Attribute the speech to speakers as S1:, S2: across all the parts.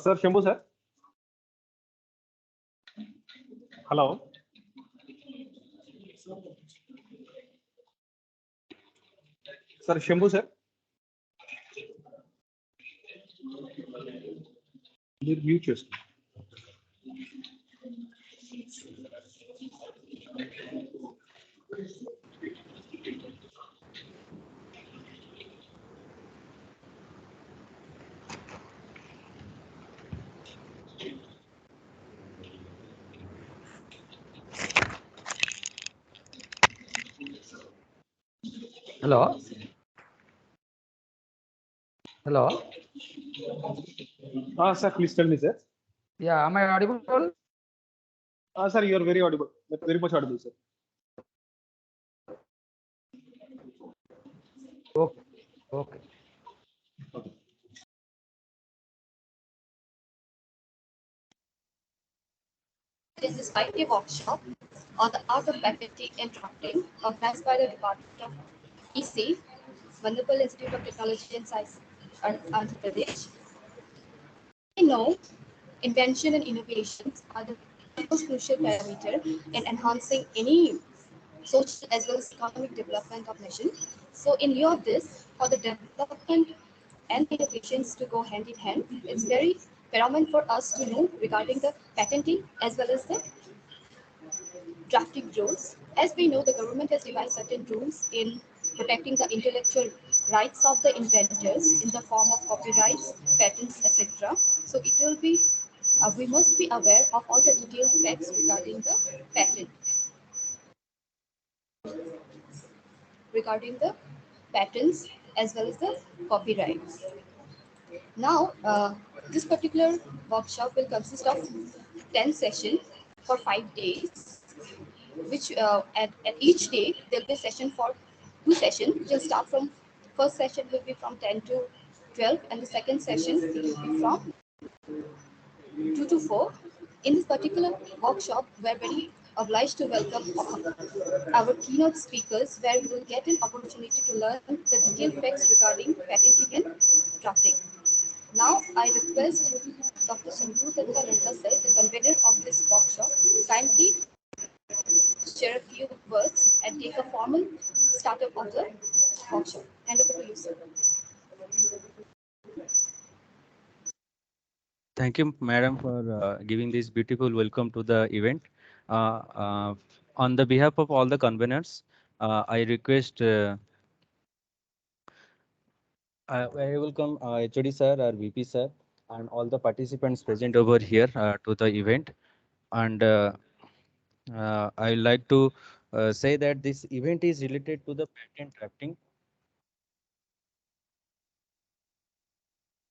S1: Sir, Shambhu sir. Hello. Sir, Shambhu sir. Mute yourself.
S2: Hello. Hello.
S1: Sir, please tell me, sir.
S2: Yeah, am I audible?
S1: Sir, you are very audible. Very much audible, sir.
S2: Okay. Okay.
S3: This is 5-day workshop on the art of patenting and drafting organized by the Department of EC, Vanderbilt Institute of Technology and Science, Andhra Pradesh. We know invention and innovations are the most crucial parameter in enhancing any social as well as economic development of nation. So in lieu of this, for the development and innovations to go hand in hand, it's very paramount for us to know regarding the patenting as well as the drafting rules. As we know, the government has devised certain rules in protecting the intellectual rights of the inventors in the form of copyrights, patents, etc. So it will be, we must be aware of all the detailed facts regarding the patent. Regarding the patents as well as the copyrights. Now, this particular workshop will consist of 10 sessions for 5 days, which at each day there will be a session for 2 sessions, which will start from, first session will be from 10 to 12 and the second session will be from 2 to 4. In this particular workshop, we are very obliged to welcome our keynote speakers, where we will get an opportunity to learn the detailed facts regarding patenting and drafting. Now, I request Dr. Sindhu Tanka sir, the convener of this workshop, to kindly share a few words and take a formal startup of the workshop. Hand over to you, sir.
S4: Thank you, madam, for giving this beautiful welcome to the event. On the behalf of all the conveners, I request I welcome HOD sir, our VP sir, and all the participants present over here to the event. And I like to say that this event is related to the patent drafting.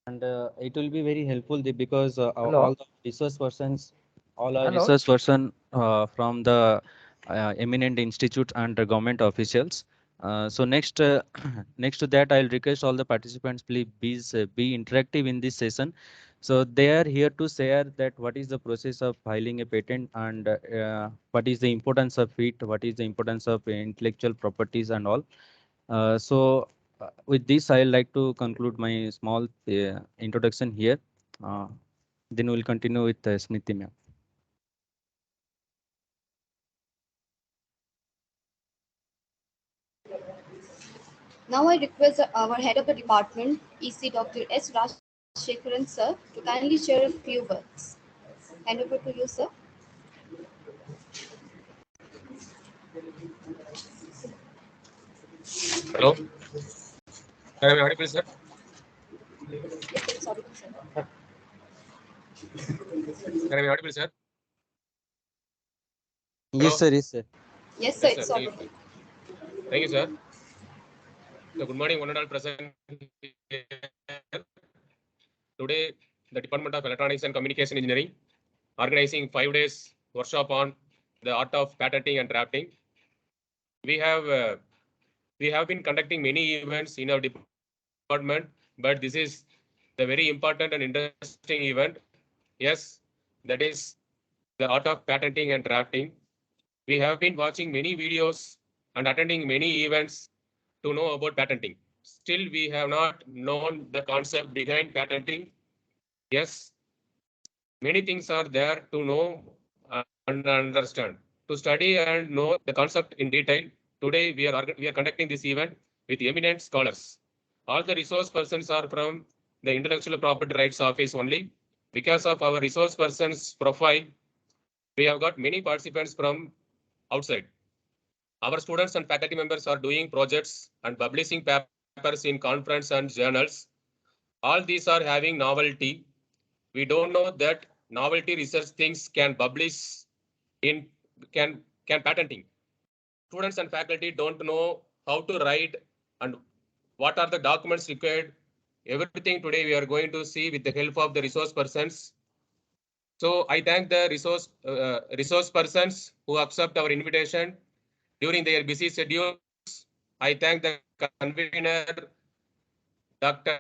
S4: And it will be very helpful because all the resource persons, all our resource person from the eminent institutes and the government officials. So next, next to that, I'll request all the participants please be interactive in this session. So they are here to share that what is the process of filing a patent and what is the importance of it, what is the importance of intellectual properties and all. With this, I like to conclude my small introduction here. Then we'll continue with Smriti ma'am.
S3: Now I request our head of the department, EC Dr. S. Rajshekharan sir, to kindly share a few words. Hand over to you, sir.
S5: Hello. Can I be audible, sir?
S3: Sorry, sir.
S5: Can I be audible, sir?
S4: Yes, sir. Yes, sir.
S3: Yes, sir.
S5: Yes,
S3: It's
S5: sir.
S3: audible.
S5: Thank you, sir. So, good morning, one and all present. Today, the Department of Electronics and Communication Engineering organizing 5 days workshop on the art of patenting and drafting. We have been conducting many events in our department, but this is the very important and interesting event. Yes, that is the art of patenting and drafting. We have been watching many videos and attending many events to know about patenting. still we have not known the concept behind patenting. Yes, many things are there to know and understand. To study and know the concept in detail, today we are conducting this event with eminent scholars. All the resource persons are from the Intellectual Property Rights Office only. Because of our resource persons profile, we have got many participants from outside. Our students and faculty members are doing projects and publishing papers in conference and journals. All these are having novelty. We don't know that novelty research things can publish in can patenting. Students and faculty don't know how to write and what are the documents required. Everything today we are going to see with the help of the resource persons. So I thank the resource persons who accept our invitation during their busy schedules. I thank the convener, Dr.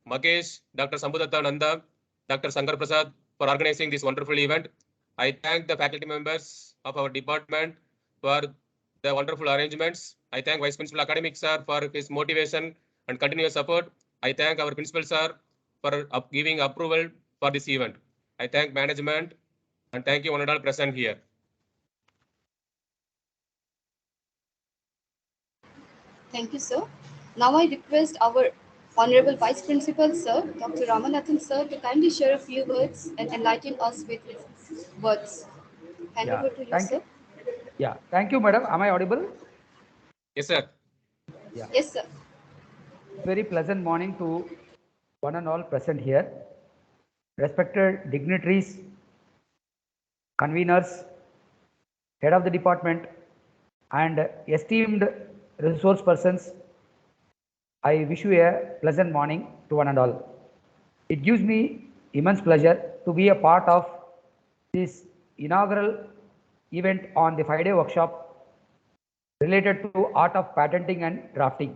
S5: Magesh, Dr. Sambhudatta Nanda, Dr. Sankar Prasad for organizing this wonderful event. I thank the faculty members of our department for the wonderful arrangements. I thank Vice Principal Academic Sir for his motivation and continuous support. I thank our Principal Sir for giving approval for this event. I thank management and thank you one and all present here.
S3: Thank you, sir. Now I request our Honorable Vice Principal, sir, Dr. Ramanathan, sir, to kindly share a few words and enlighten us with his words. Hand over to you, sir.
S2: Yeah, thank you, madam. Am I audible?
S5: Yes, sir.
S2: Yeah.
S3: Yes, sir.
S2: Very pleasant morning to one and all present here. Respected dignitaries, conveners, head of the department, and esteemed resource persons, I wish you a pleasant morning to one and all. It gives me immense pleasure to be a part of this inaugural event on the 5-day workshop related to art of patenting and drafting.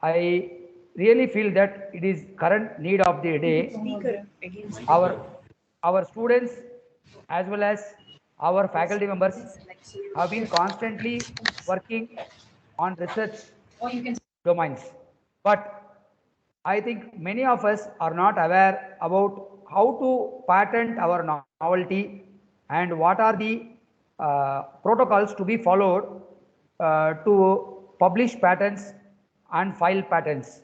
S2: I really feel that it is current need of the day. Our students as well as our faculty members have been constantly working on research domains. But I think many of us are not aware about how to patent our novelty and what are the protocols to be followed to publish patents and file patents.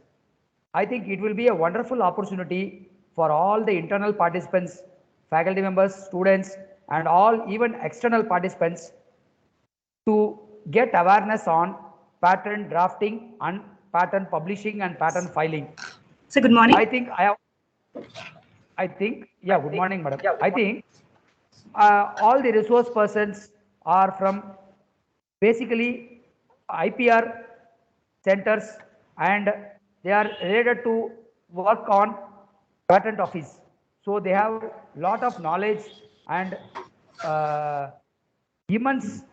S2: I think it will be a wonderful opportunity for all the internal participants, faculty members, students, and all even external participants to get awareness on patent drafting and patent publishing and patent filing.
S6: So good morning.
S2: Yeah, good morning, madam. I think all the resource persons are from basically IPR centers and they are related to work on patent office. So they have lot of knowledge and immense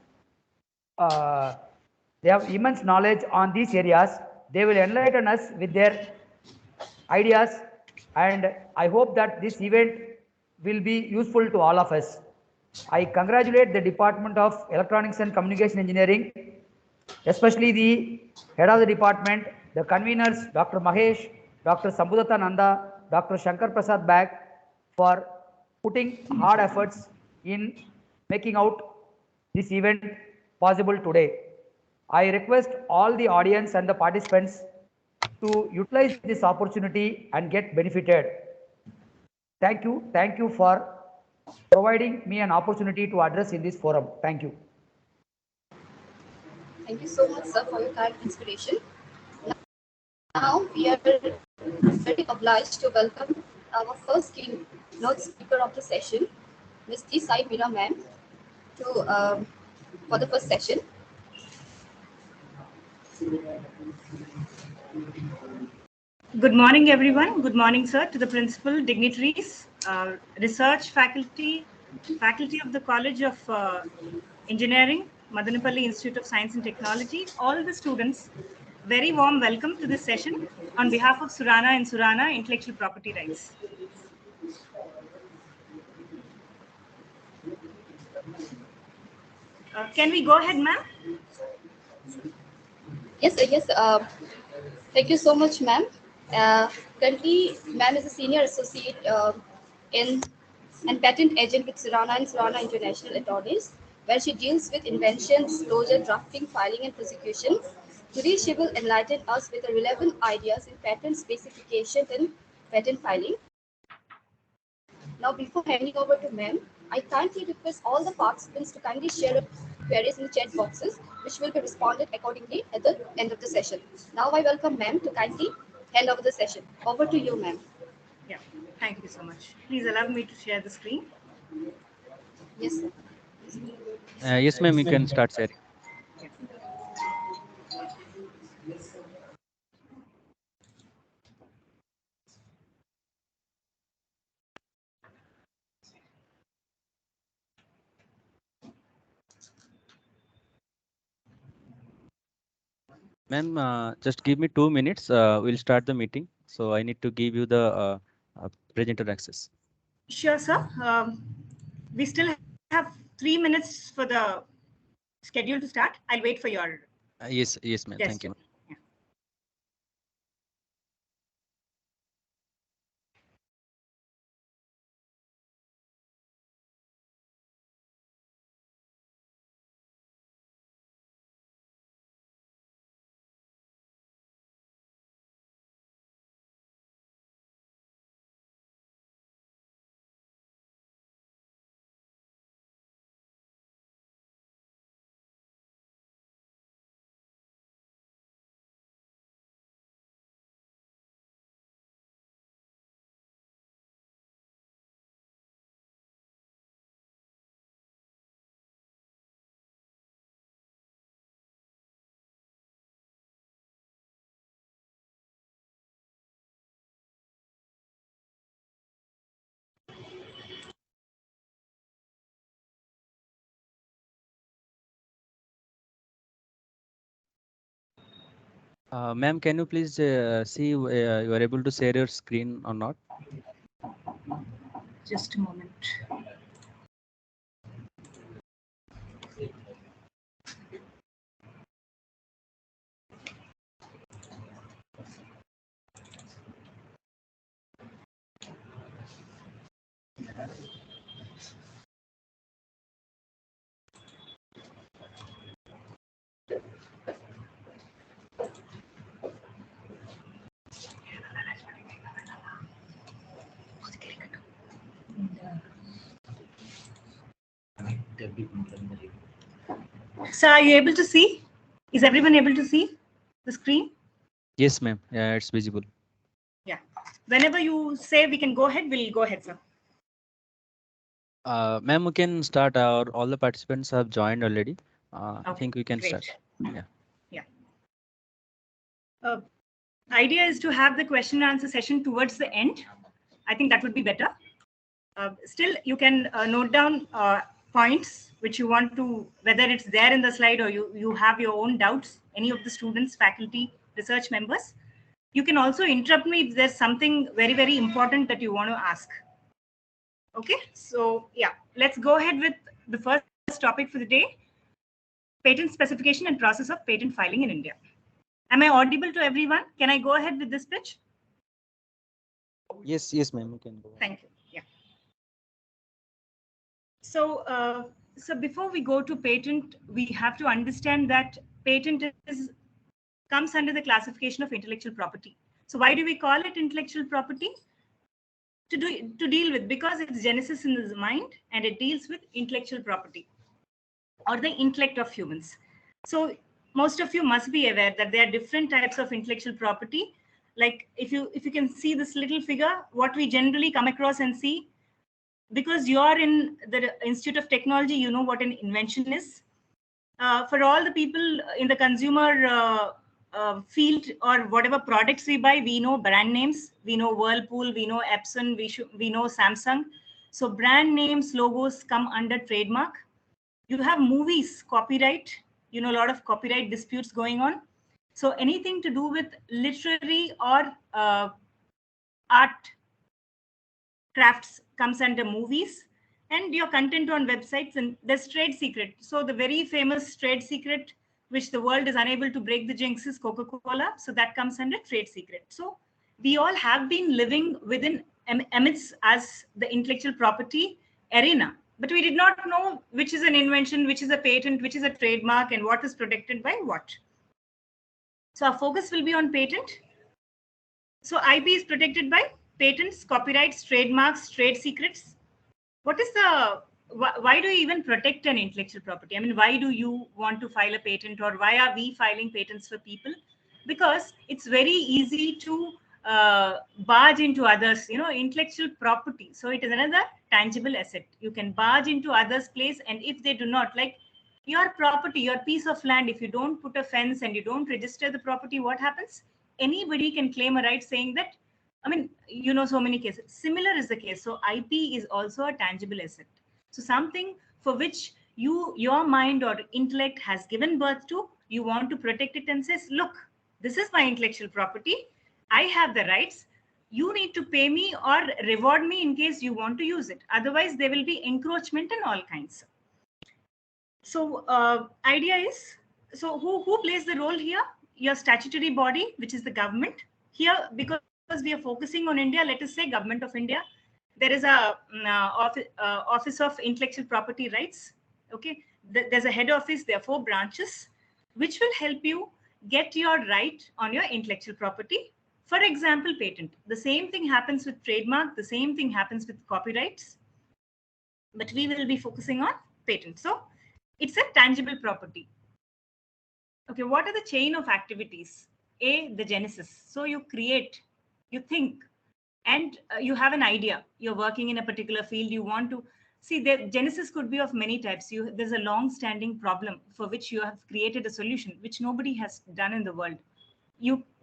S2: they have immense knowledge on these areas. They will enlighten us with their ideas, and I hope that this event will be useful to all of us. I congratulate the Department of Electronics and Communication Engineering, especially the head of the department, the conveners, Dr. Mahesh, Dr. Sambhudatta Nanda, Dr. Shankar Prasad Bag, for putting hard efforts in making out this event possible today. I request all the audience and the participants to utilize this opportunity and get benefited. Thank you for providing me an opportunity to address in this forum. Thank you.
S3: Thank you so much, sir, for your kind inspiration. Now we are very obliged to welcome our first keynote speaker of the session, Ms. T. Sai Meera ma'am, for the first session.
S6: Good morning, everyone. Good morning, sir, to the principal, dignitaries, research faculty of the College of Engineering, Madanapalli Institute of Science and Technology, all the students. Very warm welcome to this session on behalf of Surana and Surana Intellectual Property Rights. Can we go ahead, ma'am?
S3: Yes, Thank you so much, ma'am. Currently, ma'am is a senior associate in and patent agent with Sirana and Sirana International Attorneys, where she deals with invention, disclosure, drafting, filing, and prosecution. Today, she will enlighten us with the relevant ideas in patent specification and patent filing. Now, before handing over to ma'am, I kindly request all the participants to kindly share queries in the chat boxes, which will be responded accordingly at the end of the session. Now, I welcome ma'am to kindly hand over the session. Over to you, ma'am.
S6: Yeah, thank you so much. Please allow me to share the screen.
S3: Yes, sir.
S4: Yes, ma'am, you can start sharing.
S6: Yeah.
S4: Ma'am, just give me 2 minutes. We'll start the meeting. So I need to give you the presenter access.
S6: Sure, sir. We still have 3 minutes for the schedule to start. I'll wait for your
S4: Yes, ma'am. Thank
S6: gesture.
S4: you.
S6: Yeah.
S4: Ma'am, can you please see you are able to share your screen or not?
S6: Just a moment. So are you able to see? Is everyone able to see the screen?
S4: Yes, ma'am. Yeah, it's visible.
S6: Yeah. Whenever you say we can go ahead, we'll go ahead, sir.
S4: Ma'am, we can start. All the participants have joined already. I think we can
S6: great.
S4: start. Yeah.
S6: Yeah. Idea is to have the question and answer session towards the end. I think that would be better. Still, you can note down points which you want to, whether it's there in the slide or you have your own doubts, any of the students, faculty, research members. You can also interrupt me if there's something very, very important that you want to ask. Okay, so yeah, let's go ahead with the first topic for the day, patent specification and process of patent filing in India. Am I audible to everyone? Can I go ahead with this pitch?
S4: Yes, ma'am, you can go.
S6: Thank you. Yeah. So, so before we go to patent, we have to understand that patent comes under the classification of intellectual property. So why do we call it intellectual property? To deal with, because its genesis in the mind and it deals with intellectual property or the intellect of humans. So most of you must be aware that there are different types of intellectual property. Like if you can see this little figure, what we generally come across and see, because you are in the Institute of Technology, you know what an invention is. For all the people in the consumer field or whatever products we buy, we know brand names, we know Whirlpool, we know Epson, we know Samsung. So brand names, logos come under trademark. You have movies, copyright, you know, a lot of copyright disputes going on. So anything to do with literary or art crafts comes under movies, and your content on websites, and there's trade secret. So the very famous trade secret which the world is unable to break the jinx is Coca-Cola. So that comes under trade secret. So we all have been living within amidst as the intellectual property arena, but we did not know which is an invention, which is a patent, which is a trademark, and what is protected by what. So our focus will be on patent. So IP is protected by patents, copyrights, trademarks, trade secrets. What is the, why do you even protect an intellectual property? I mean, why do you want to file a patent, or why are we filing patents for people? Because it's very easy to barge into others, intellectual property. So it is another tangible asset. You can barge into others' place, and if they do not, like your property, your piece of land, if you don't put a fence and you don't register the property, what happens? Anybody can claim a right saying that, I mean, so many cases. Similar is the case. So IP is also a tangible asset. So something for which your mind or intellect has given birth to, you want to protect it and says, look, this is my intellectual property. I have the rights. You need to pay me or reward me in case you want to use it. Otherwise, there will be encroachment and all kinds. So idea is, so who plays the role here? Your statutory body, which is the government. Here, because we are focusing on India, let us say Government of India. There is a Office of Intellectual Property Rights. Okay, there's a head office. There are 4 branches, which will help you get your right on your intellectual property. For example, patent. The same thing happens with trademark. The same thing happens with copyrights. But we will be focusing on patent. So it's a tangible property. Okay, what are the chain of activities? A, the genesis. So you create, you think, and you have an idea. You're working in a particular field. You want to see, the genesis could be of many types. There's a long-standing problem for which you have created a solution, which nobody has done in the world.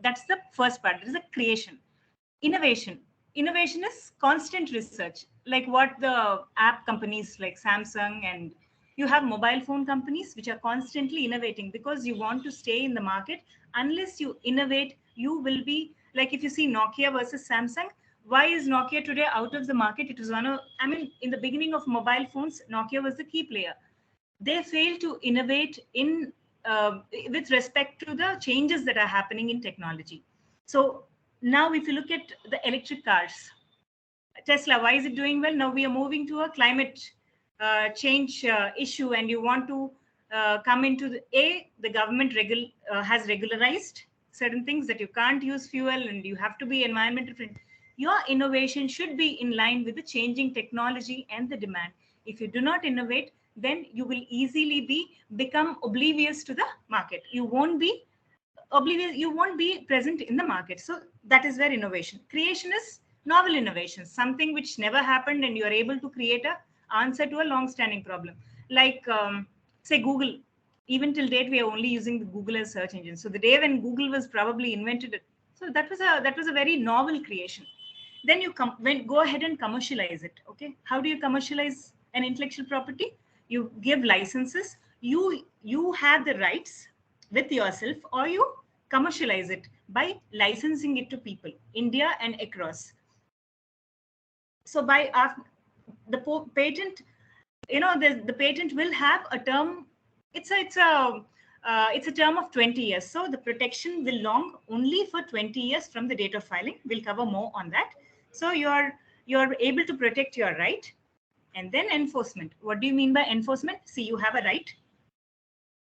S6: That's the first part. There is a creation. Innovation. Innovation is constant research, like what the app companies like Samsung, and you have mobile phone companies which are constantly innovating because you want to stay in the market. Unless you innovate, you will be like, if you see Nokia versus Samsung, why is Nokia today out of the market? It was in the beginning of mobile phones, Nokia was the key player. They failed to innovate in with respect to the changes that are happening in technology. So now if you look at the electric cars, Tesla, why is it doing well? Now we are moving to a climate change issue, and you want to come into the government has regularized certain things that you can't use fuel and you have to be environmental friendly. Your innovation should be in line with the changing technology and the demand. If you do not innovate, then you will easily become oblivious to the market. You won't be oblivious, you won't be present in the market. So that is where innovation. Creation is novel innovation, something which never happened, and you are able to create an answer to a long-standing problem. Like say Google. Even till date, we are only using the Google as search engine. So the day when Google was probably invented, so that was a very novel creation. Then you go ahead and commercialize it. Okay, how do you commercialize an intellectual property? You give licenses. You have the rights with yourself, or you commercialize it by licensing it to people, India and across. So by the patent, the patent will have a term. It's a term of 20 years. So the protection will long only for 20 years from the date of filing. We'll cover more on that. So you're able to protect your right. And then enforcement. What do you mean by enforcement? See, you have a right.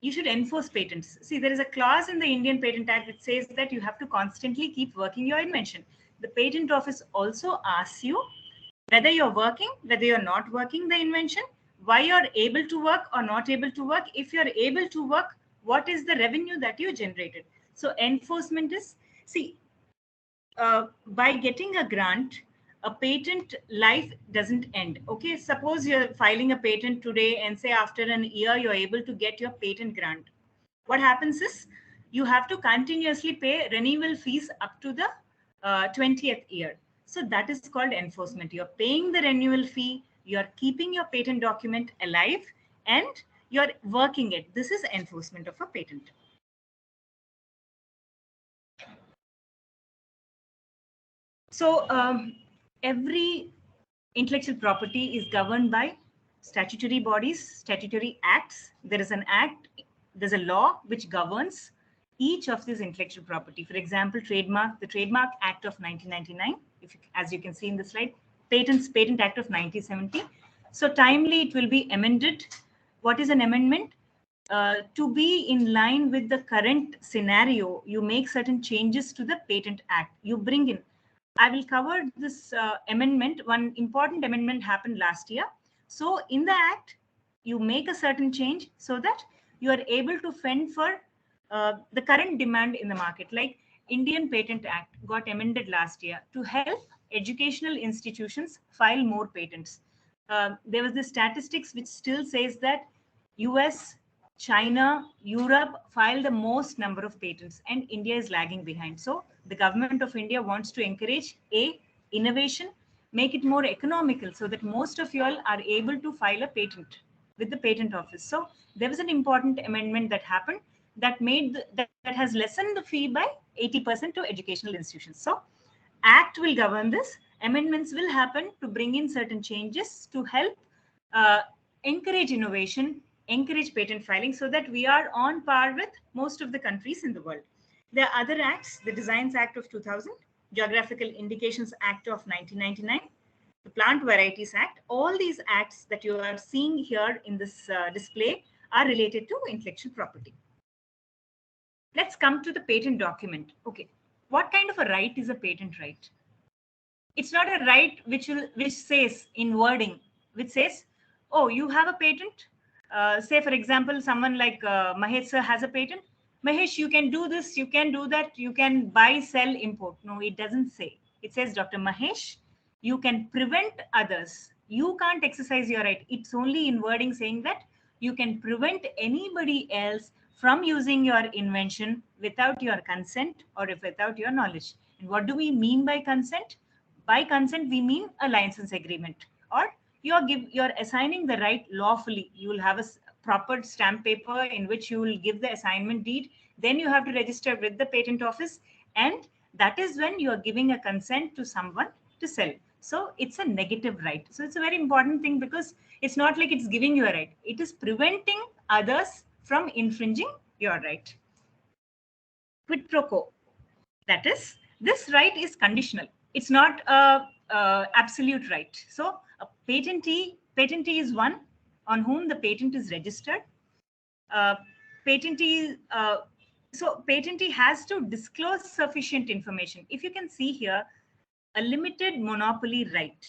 S6: You should enforce patents. See, there is a clause in the Indian Patent Act which says that you have to constantly keep working your invention. The patent office also asks you whether you're working, whether you're not working the invention, why you're able to work or not able to work. If you're able to work, what is the revenue that you generated? So enforcement is, see, by getting a grant, a patent life doesn't end. Okay, suppose you're filing a patent today and say after an year, you're able to get your patent grant. What happens is you have to continuously pay renewal fees up to the 20th year. So that is called enforcement. You're paying the renewal fee, you're keeping your patent document alive, and you're working it. This is enforcement of a patent. So every intellectual property is governed by statutory bodies, statutory acts. There is an act there's a law which governs each of these intellectual property. For example, trademark, the Trademark Act of 1999, as you can see in the slide, Patent Act of 1970. So timely it will be amended. What is an amendment? To be in line with the current scenario, you make certain changes to the Patent Act. You bring in. I will cover this amendment. One important amendment happened last year. So in the Act, you make a certain change so that you are able to fend for the current demand in the market. Like Indian Patent Act got amended last year to help educational institutions file more patents. There was the statistics which still says that US, China, Europe file the most number of patents and India is lagging behind. So the government of India wants to encourage innovation, make it more economical so that most of you all are able to file a patent with the patent office. So there was an important amendment that happened that made that has lessened the fee by 80% to educational institutions. So Act will govern this. Amendments will happen to bring in certain changes to help encourage innovation, encourage patent filing so that we are on par with most of the countries in the world. There are other acts, the Designs Act of 2000, Geographical Indications Act of 1999, the Plant Varieties Act. All these acts that you are seeing here in this display are related to intellectual property. Let's come to the patent document. Okay, what kind of a right is a patent right? It's not a right which says in wording, which says, oh, you have a patent. Say, for example, someone like Mahesh sir has a patent. Mahesh, you can do this, you can do that, you can buy, sell, import. No, it doesn't say. It says, Dr. Mahesh, you can prevent others. You can't exercise your right. It's only in wording saying that you can prevent anybody else from using your invention without your consent or if without your knowledge. And what do we mean by consent? By consent, we mean a license agreement, or you're assigning the right lawfully. You will have a proper stamp paper in which you will give the assignment deed. Then you have to register with the patent office. And that is when you are giving a consent to someone to sell. So it's a negative right. So it's a very important thing because it's not like it's giving you a right. It is preventing others from infringing your right. Quid pro quo. That is, this right is conditional. It's not a absolute right. So a patentee is one on whom the patent is registered. So patentee has to disclose sufficient information. If you can see here, a limited monopoly right.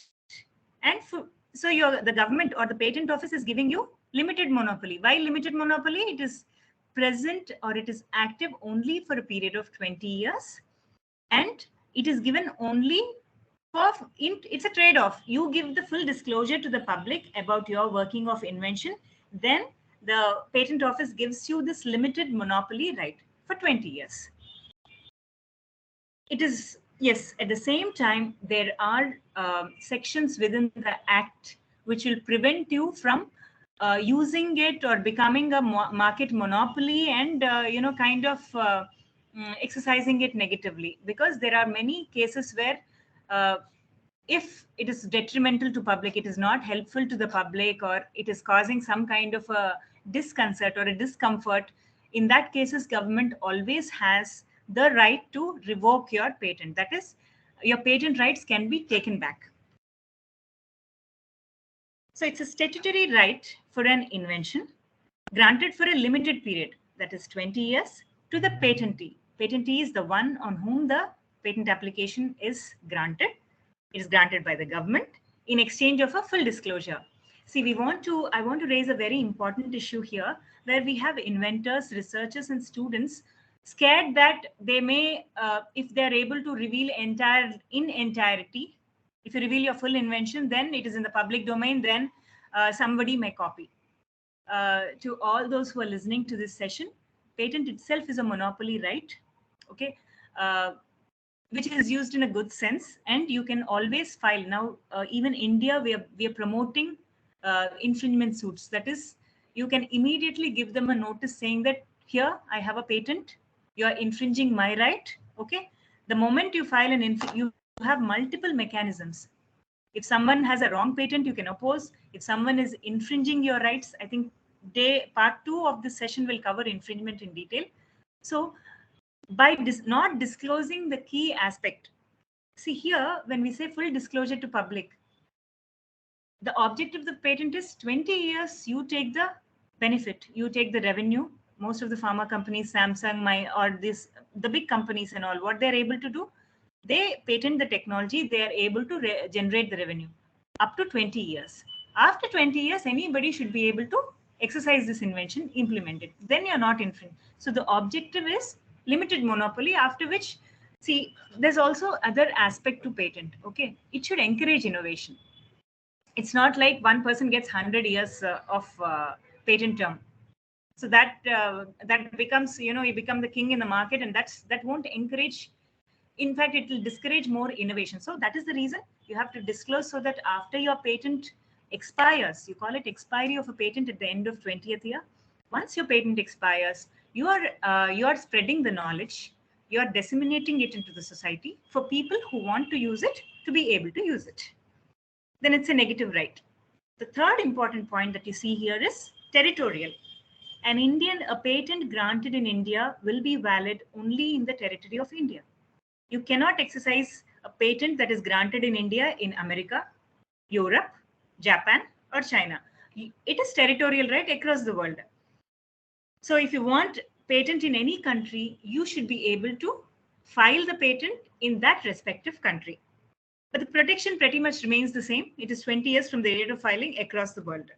S6: And the government or the patent office is giving you limited monopoly. Why limited monopoly? It is present or it is active only for a period of 20 years. And it is given only for, it's a trade-off. You give the full disclosure to the public about your working of invention. Then the patent office gives you this limited monopoly right for 20 years. It is, yes, at the same time, there are sections within the Act which will prevent you from using it or becoming a market monopoly and, exercising it negatively. Because there are many cases where if it is detrimental to public, it is not helpful to the public, or it is causing some kind of a disconcert or a discomfort, in that cases, government always has the right to revoke your patent. That is, your patent rights can be taken back. So it's a statutory right for an invention granted for a limited period, that is 20 years, to the patentee. Patentee is the one on whom the patent application is granted. It is granted by the government in exchange of a full disclosure. See, I want to raise a very important issue here, where we have inventors, researchers, and students scared that they may, if they are able to reveal in entirety, if you reveal your full invention, then it is in the public domain, then somebody may copy. To all those who are listening to this session, patent itself is a monopoly right, okay, which is used in a good sense, and you can always file. Now, even India, we are promoting infringement suits. That is, you can immediately give them a notice saying that, here, I have a patent, you are infringing my right, okay? The moment you file you have multiple mechanisms. If someone has a wrong patent, you can oppose. If someone is infringing your rights, I think part 2 of this session will cover infringement in detail. So by not disclosing the key aspect, see here, when we say full disclosure to public, the objective of the patent is 20 years, you take the benefit, you take the revenue. Most of the pharma companies, Samsung, the big companies and all, what they're able to do, they patent the technology, they are able to generate the revenue up to 20 years. After 20 years, anybody should be able to exercise this invention, implement it. Then you're not infringed. So the objective is limited monopoly, after which, see, there's also other aspect to patent. Okay, it should encourage innovation. It's not like one person gets 100 years of patent term. So that becomes, you become the king in the market, and that won't encourage. In fact, it will discourage more innovation. So that is the reason you have to disclose, so that after your patent expires, you call it expiry of a patent at the end of 20th year. Once your patent expires, you are spreading the knowledge, you are disseminating it into the society for people who want to use it to be able to use it. Then it's a negative right. The third important point that you see here is territorial. A patent granted in India will be valid only in the territory of India. You cannot exercise a patent that is granted in India in America, Europe, Japan, or China. It is territorial right across the world. So if you want patent in any country, you should be able to file the patent in that respective country. But the protection pretty much remains the same. It is 20 years from the date of filing across the world.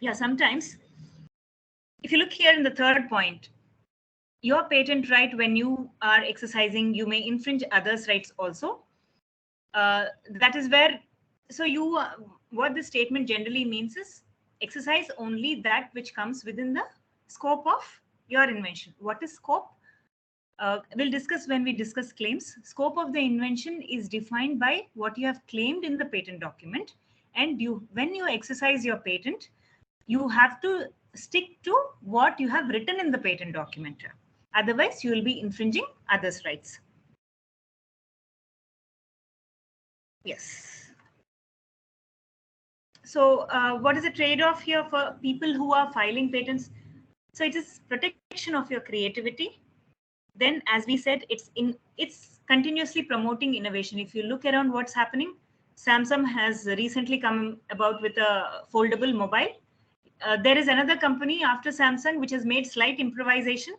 S6: Yeah, sometimes, if you look here in the third point, your patent right, when you are exercising, you may infringe others' rights also. That is where, so what this statement generally means is exercise only that which comes within the scope of your invention. What is scope? We'll discuss when we discuss claims. Scope of the invention is defined by what you have claimed in the patent document. And when you exercise your patent, you have to stick to what you have written in the patent document. Otherwise, you will be infringing others' rights. Yes. So what is the trade-off here for people who are filing patents? So it is protection of your creativity. Then, as we said, it's continuously promoting innovation. If you look around what's happening, Samsung has recently come about with a foldable mobile. There is another company after Samsung which has made slight improvisation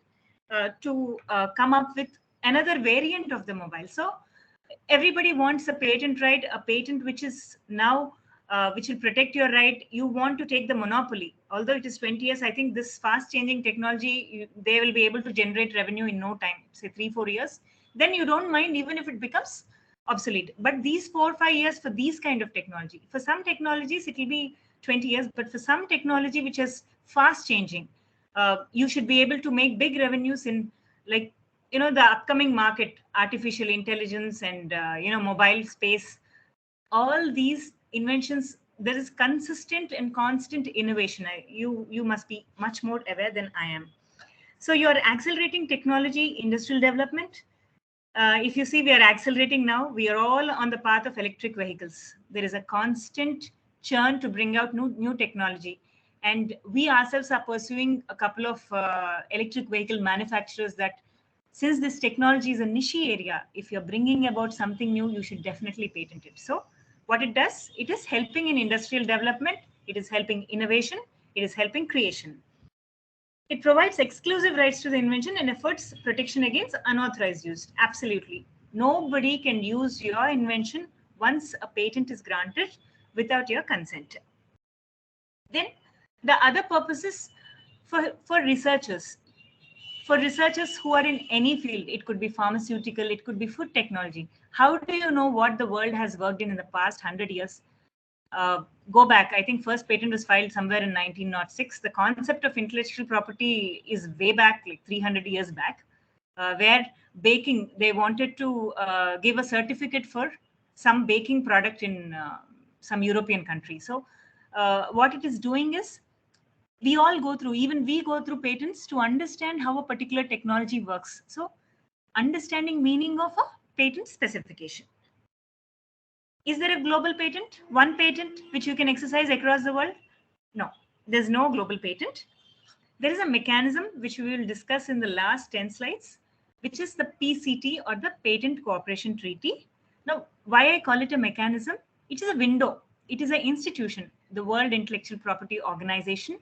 S6: to come up with another variant of the mobile. So everybody wants a patent right, a patent which is now which will protect your right. You want to take the monopoly. Although it is 20 years, I think this fast changing technology, they will be able to generate revenue in no time, say 3-4 years. Then you don't mind even if it becomes obsolete. But these 4 or 5 years for these kind of technology, for some technologies, it will be 20 years. But for some technology which is fast changing, you should be able to make big revenues in, like, the upcoming market, artificial intelligence and, mobile space. All these inventions, there is consistent and constant innovation. You must be much more aware than I am. So you are accelerating technology, industrial development. If you see, we are accelerating now. We are all on the path of electric vehicles. There is a constant churn to bring out new technology. And we ourselves are pursuing a couple of electric vehicle manufacturers that, since this technology is a niche area, if you're bringing about something new, you should definitely patent it. So what it does, it is helping in industrial development, it is helping innovation, it is helping creation. It provides exclusive rights to the invention and affords protection against unauthorized use. Absolutely. Nobody can use your invention once a patent is granted without your consent. Then the other purposes for researchers. For researchers who are in any field, it could be pharmaceutical, it could be food technology. How do you know what the world has worked in the past 100 years? Go back, I think first patent was filed somewhere in 1906. The concept of intellectual property is way back, like 300 years back, where baking, they wanted to give a certificate for some baking product in some European country. So what it is doing is, even we go through patents to understand how a particular technology works. So understanding meaning of a patent specification. Is there a global patent? One patent which you can exercise across the world? No, there's no global patent. There is a mechanism which we will discuss in the last 10 slides, which is the PCT or the Patent Cooperation Treaty. Now, why I call it a mechanism? It is a window. It is an institution, the World Intellectual Property Organization.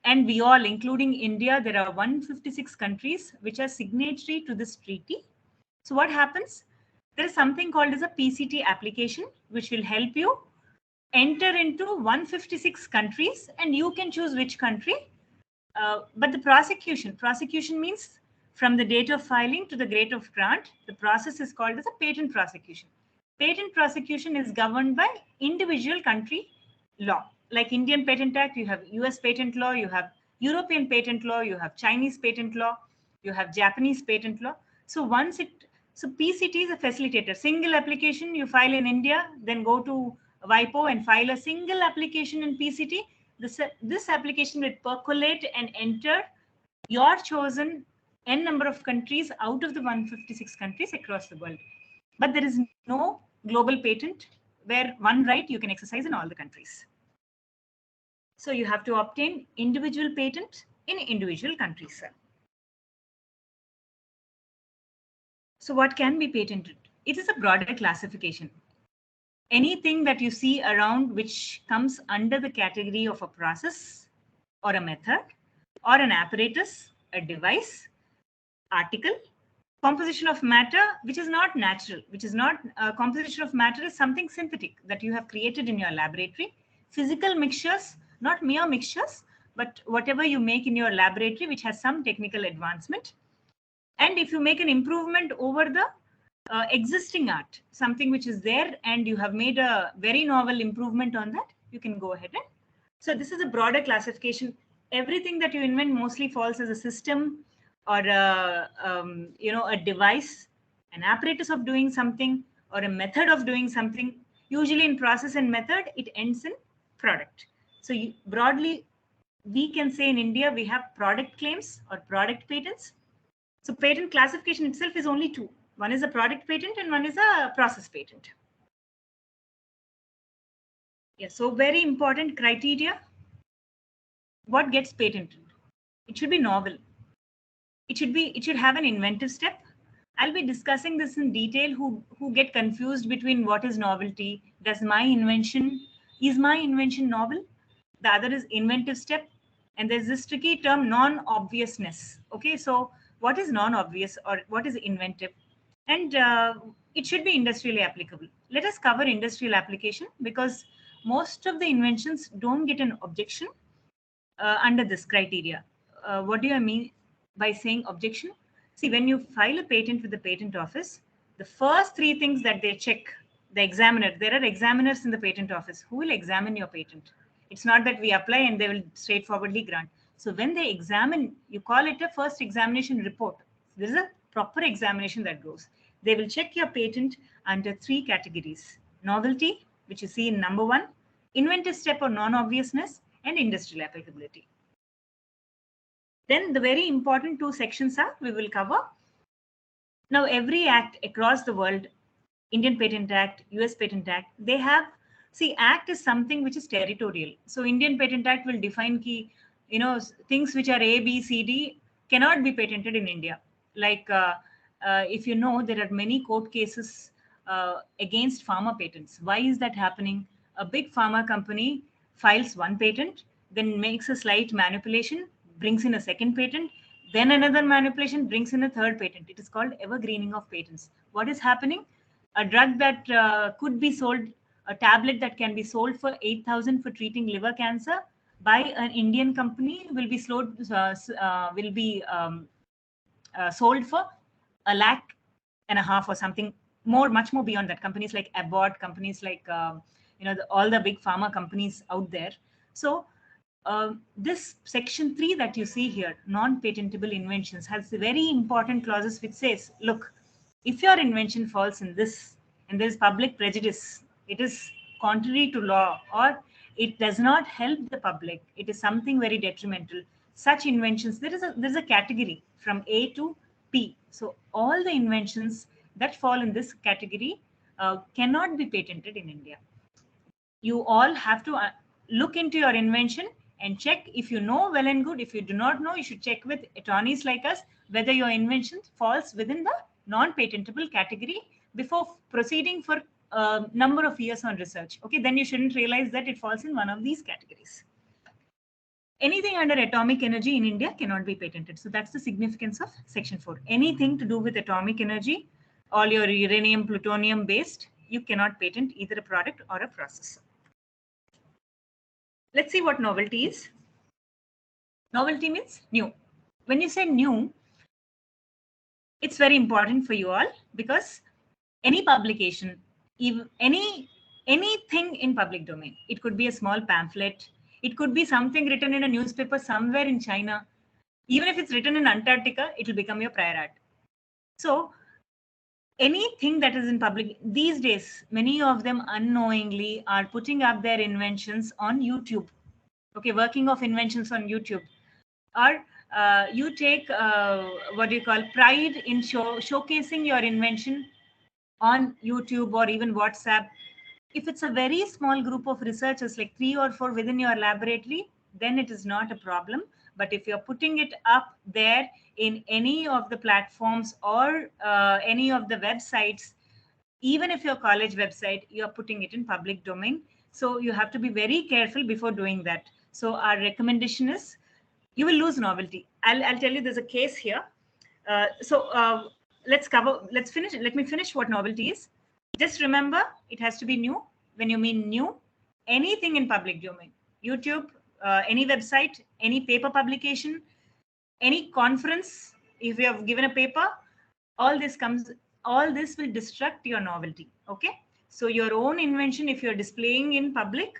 S6: And we all, including India, there are 156 countries which are signatory to this treaty. So what happens? There is something called as a PCT application, which will help you enter into 156 countries, and you can choose which country. But the prosecution means from the date of filing to the date of grant, the process is called as a patent prosecution. Patent prosecution is governed by individual country law. Like Indian Patent Act, you have US patent law, you have European patent law, you have Chinese patent law, you have Japanese patent law. So PCT is a facilitator. Single application you file in India, then go to WIPO and file a single application in PCT. This application will percolate and enter your chosen n number of countries out of the 156 countries across the world. But there is no global patent where one right you can exercise in all the countries. So you have to obtain individual patent in individual countries, sir. So what can be patented? It is a broader classification. Anything that you see around which comes under the category of a process or a method or an apparatus, a device, article, composition of matter, which is not natural, which is not composition of matter is something synthetic that you have created in your laboratory. Physical mixtures, not mere mixtures, but whatever you make in your laboratory, which has some technical advancement. And if you make an improvement over the existing art, something which is there, and you have made a very novel improvement on that, you can go ahead and. So this is a broader classification. Everything that you invent mostly falls as a system or a device, an apparatus of doing something, or a method of doing something. Usually in process and method, it ends in product. So broadly, we can say in India, we have product claims or product patents. So patent classification itself is only two. One is a product patent and one is a process patent. Yeah, so very important criteria. What gets patented? It should be novel. It should have an inventive step. I'll be discussing this in detail who get confused between what is novelty. Is my invention novel? The other is inventive step. And there's this tricky term, non-obviousness. Okay, so what is non-obvious or what is inventive? And it should be industrially applicable. Let us cover industrial application because most of the inventions don't get an objection under this criteria. What do I mean by saying objection? See, when you file a patent with the patent office, the first three things that they check, the examiner, there are examiners in the patent office who will examine your patent. It's not that we apply and they will straightforwardly grant. So when they examine, you call it a first examination report. There is a proper examination that goes. They will check your patent under three categories: novelty, which you see in number 1, inventive step or non-obviousness, and industrial applicability. Then the very important 2 sections are we will cover. Now, every act across the world, Indian Patent Act, US Patent Act, they have, see, act is something which is territorial. So Indian Patent Act will define key, things which are A, B, C, D cannot be patented in India. Like if you know, there are many court cases against pharma patents. Why is that happening? A big pharma company files one patent, then makes a slight manipulation, brings in a second patent, then another manipulation brings in a third patent. It is called evergreening of patents. What is happening? A drug that could be sold, a tablet that can be sold for 8,000 for treating liver cancer by an Indian company will be sold for $1.5 lakh or something more, much more beyond that. Companies like Abbott, companies like all the big pharma companies out there. So this section 3 that you see here, non-patentable inventions, has very important clauses which says, look, if your invention falls in this and there is public prejudice, it is contrary to law, or it does not help the public, it is something very detrimental. Such inventions, there is a category from A to P. So all the inventions that fall in this category cannot be patented in India. You all have to look into your invention and check. If you know, well and good. If you do not know, you should check with attorneys like us whether your invention falls within the non-patentable category before proceeding for a number of years on research. Okay, then you shouldn't realize that it falls in one of these categories. Anything under atomic energy in India cannot be patented. So that's the significance of Section 4. Anything to do with atomic energy, all your uranium, plutonium based, you cannot patent either a product or a process. Let's see what novelty is. Novelty means new. When you say new, it's very important for you all because any publication, even anything in public domain, it could be a small pamphlet, it could be something written in a newspaper somewhere in China. Even if it's written in Antarctica, it will become your prior art. So anything that is in public, these days, many of them unknowingly are putting up their inventions on YouTube. Okay, working of inventions on YouTube. Or you take what do you call pride in showcasing your invention on YouTube or even WhatsApp. If it's a very small group of researchers, like 3 or 4 within your laboratory, then it is not a problem. But if you're putting it up there in any of the platforms or any of the websites, even if your college website, you're putting it in public domain. So you have to be very careful before doing that. So our recommendation is you will lose novelty. I'll tell you there's a case here. Let me finish what novelty is. Just remember, it has to be new. When you mean new, anything in public domain, YouTube, any website, any paper publication, any conference, if you have given a paper, all this will destruct your novelty. Okay. So your own invention, if you're displaying in public,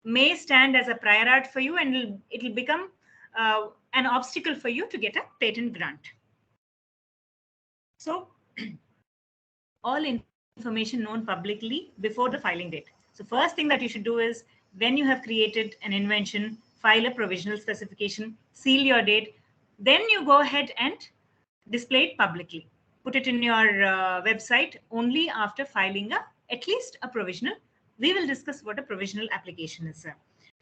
S6: may stand as a prior art for you, and it'll become an obstacle for you to get a patent grant. So all information known publicly before the filing date. So first thing that you should do is, when you have created an invention, file a provisional specification, seal your date, then you go ahead and display it publicly. Put it in your website only after filing at least a provisional. We will discuss what a provisional application is.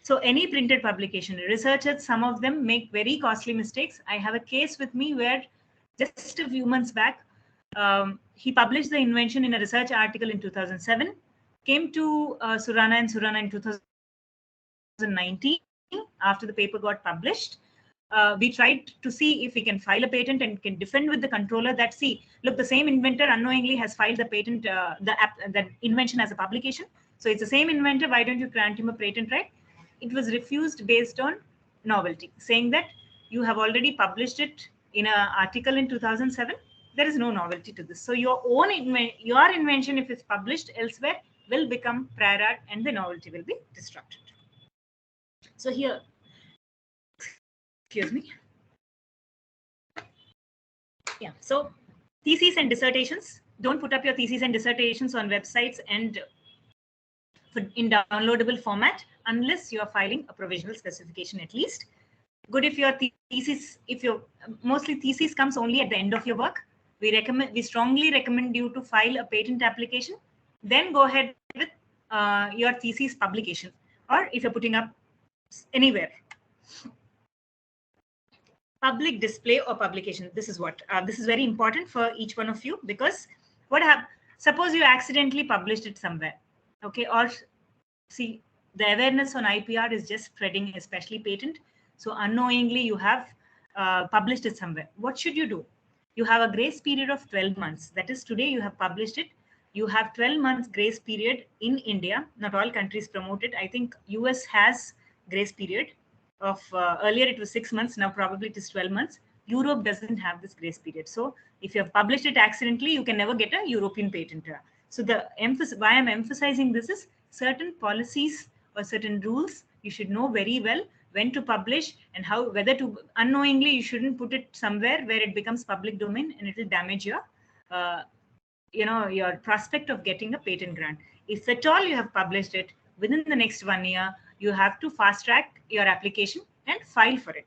S6: So any printed publication, researchers, some of them make very costly mistakes. I have a case with me where just a few months back, he published the invention in a research article in 2007, came to Surana and Surana in 2019 after the paper got published. We tried to see if we can file a patent and can defend with the controller that, see, look, the same inventor unknowingly has filed the patent, the invention as a publication. So it's the same inventor. Why don't you grant him a patent right? It was refused based on novelty, saying that you have already published it in an article in 2007. There is no novelty to this. So your invention, if it's published elsewhere, will become prior art and the novelty will be disrupted. So here, excuse me. Yeah, so theses and dissertations. Don't put up your theses and dissertations on websites and in downloadable format unless you are filing a provisional specification at least. Good if your thesis, mostly thesis comes only at the end of your work. We strongly recommend you to file a patent application, then go ahead with your thesis publication, or if you're putting up anywhere. Public display or publication. This is what this is very important for each one of you, because what happens? Suppose you accidentally published it somewhere, okay? Or see, the awareness on IPR is just spreading, especially patent. So unknowingly you have published it somewhere. What should you do? You have a grace period of 12 months. That is, today you have published it. You have 12 months grace period in India. Not all countries promote it. I think US has grace period of earlier it was 6 months. Now probably it is 12 months. Europe doesn't have this grace period. So if you have published it accidentally, you can never get a European patent. So the emphasis, why I'm emphasizing this is certain policies or certain rules you should know very well when to publish and how, whether to unknowingly, you shouldn't put it somewhere where it becomes public domain and it will damage your, your prospect of getting a patent grant. If at all you have published it within the next 1 year, you have to fast track your application and file for it.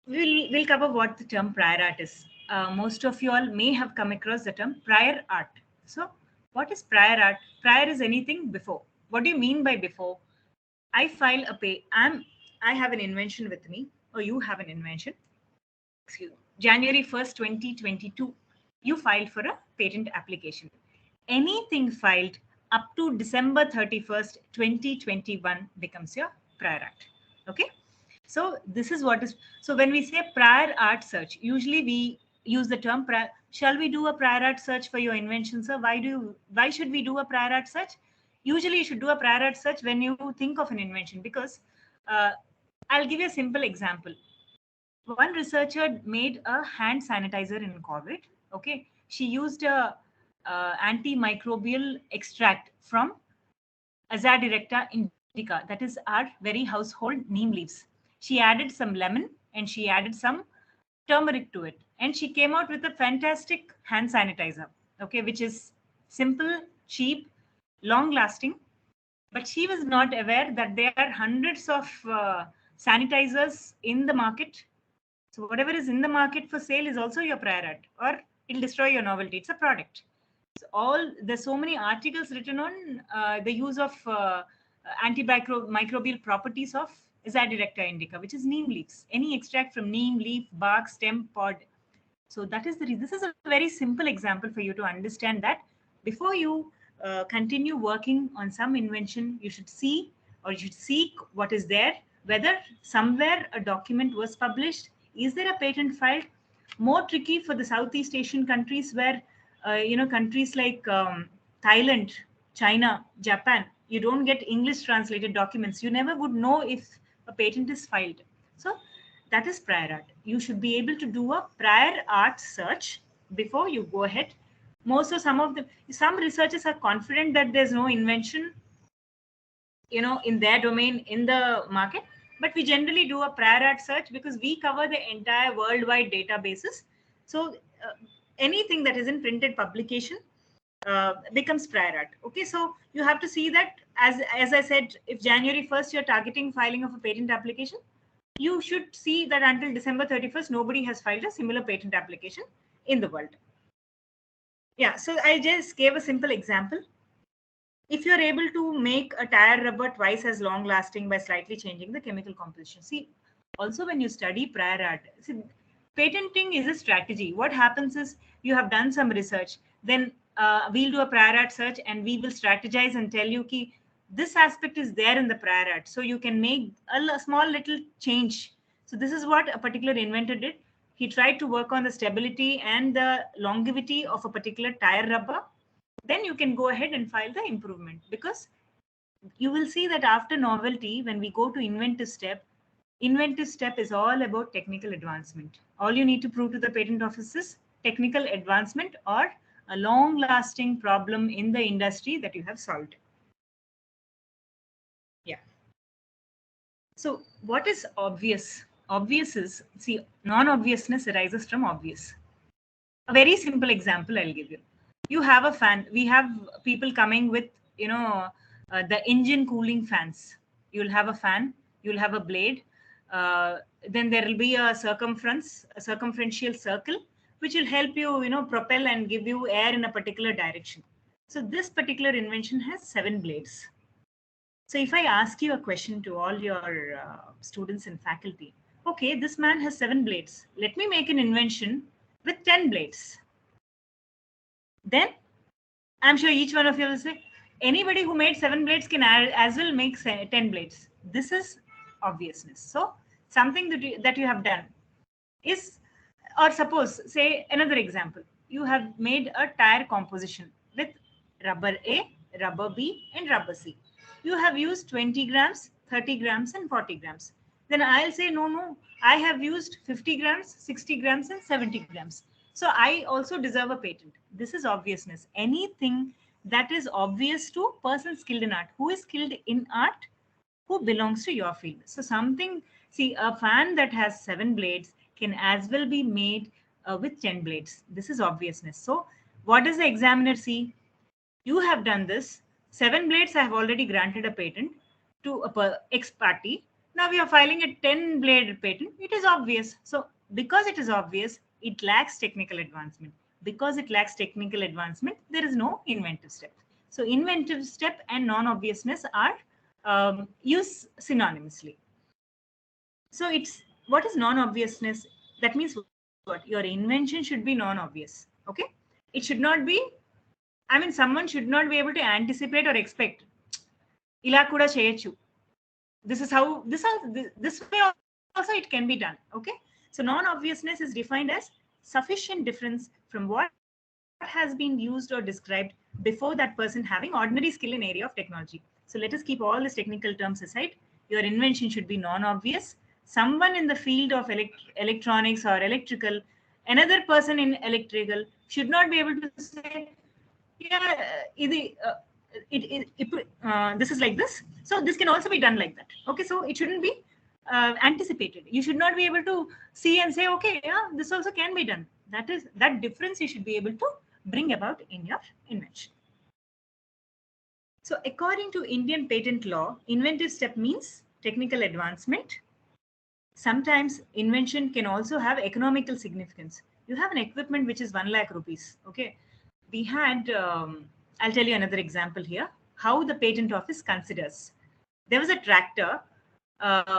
S6: We'll cover what the term prior art is. Most of you all may have come across the term prior art. So what is prior art? Prior is anything before. What do you mean by before? I file a I have an invention with me, or you have an invention. Excuse me. January 1st, 2022, you filed for a patent application. Anything filed up to December 31st, 2021 becomes your prior art. Okay. So this is what is, so when we say prior art search, usually we use the term prior. Shall we do a prior art search for your invention, sir? Why should we do a prior art search? Usually you should do a prior art search when you think of an invention, because I'll give you a simple example. One researcher made a hand sanitizer in COVID. Okay. She used a antimicrobial extract from Azadirachta indica, that is our very household neem leaves. She added some lemon and she added some turmeric to it, and she came out with a fantastic hand sanitizer, okay, which is simple, cheap, long lasting. But she was not aware that there are hundreds of sanitizers in the market. So whatever is in the market for sale is also your prior art, or it'll destroy your novelty. It's a product. So there's so many articles written on the use of antimicrobial properties of Azadirachta indica, which is neem leaves. Any extract from neem leaf, bark, stem, pod. So that is the reason. This is a very simple example for you to understand that before you continue working on some invention, you should see, or you should seek what is there, whether somewhere a document was published. Is there a patent filed? More tricky for the Southeast Asian countries, where countries like Thailand, China, Japan, you don't get English translated documents. You never would know if a patent is filed. So that is prior art. You should be able to do a prior art search before you go ahead. Some researchers are confident that there's no invention, in their domain in the market, but we generally do a prior art search because we cover the entire worldwide databases. So anything that is in printed publication becomes prior art. Okay, so you have to see that, as I said, if January 1st you're targeting filing of a patent application, you should see that until December 31st, nobody has filed a similar patent application in the world. Yeah, so I just gave a simple example. If you're able to make a tire rubber twice as long lasting by slightly changing the chemical composition. See, also when you study prior art, see, patenting is a strategy. What happens is you have done some research, then we'll do a prior art search and we will strategize and tell you ki this aspect is there in the prior art. So you can make a small little change. So this is what a particular inventor did. He tried to work on the stability and the longevity of a particular tire rubber. Then you can go ahead and file the improvement, because you will see that after novelty, when we go to inventive step is all about technical advancement. All you need to prove to the patent office is technical advancement or a long lasting problem in the industry that you have solved. Yeah. So what is obvious? Obvious is, see, non-obviousness arises from obvious. A very simple example I'll give you. You have a fan. We have people coming with, the engine cooling fans. You'll have a fan, you'll have a blade. Then there will be a circumferential circle, which will help you, propel and give you air in a particular direction. So this particular invention has 7 blades. So if I ask you a question to all your students and faculty, okay, this man has 7 blades. Let me make an invention with 10 blades. Then I'm sure each one of you will say, anybody who made 7 blades can as well make 10 blades. This is obviousness. So something that you have done is, or suppose, say another example, you have made a tire composition with rubber A, rubber B, and rubber C. You have used 20 grams, 30 grams, and 40 grams. Then I'll say, no, I have used 50 grams, 60 grams, and 70 grams. So I also deserve a patent. This is obviousness. Anything that is obvious to a person skilled in art. Who is skilled in art? Who belongs to your field. So something, see, a fan that has 7 blades can as well be made with 10 blades. This is obviousness. So what does the examiner see? You have done this. 7 blades, I have already granted a patent to X party. Now we are filing a 10-bladed patent. It is obvious. So because it is obvious, it lacks technical advancement. Because it lacks technical advancement, there is no inventive step. So inventive step and non-obviousness are used synonymously. So it's what is non-obviousness? That means what? Your invention should be non-obvious. Okay, it should not be. I mean, someone should not be able to anticipate or expect. Ila kuda cheyachu. This is how this way also it can be done. Okay, so non-obviousness is defined as sufficient difference from what has been used or described before that person having ordinary skill in area of technology. So let us keep all these technical terms aside. Your invention should be non-obvious. Someone in the field of electronics or electrical, another person in electrical should not be able to say, yeah, this is like this. So this can also be done like that. Okay, so it shouldn't be anticipated. You should not be able to see and say, okay, yeah, this also can be done. That difference you should be able to bring about in your invention. So according to Indian patent law, inventive step means technical advancement. Sometimes invention can also have economical significance. You have an equipment which is 1 lakh rupees. Okay, we had, I'll tell you another example here, how the patent office considers. There was a tractor.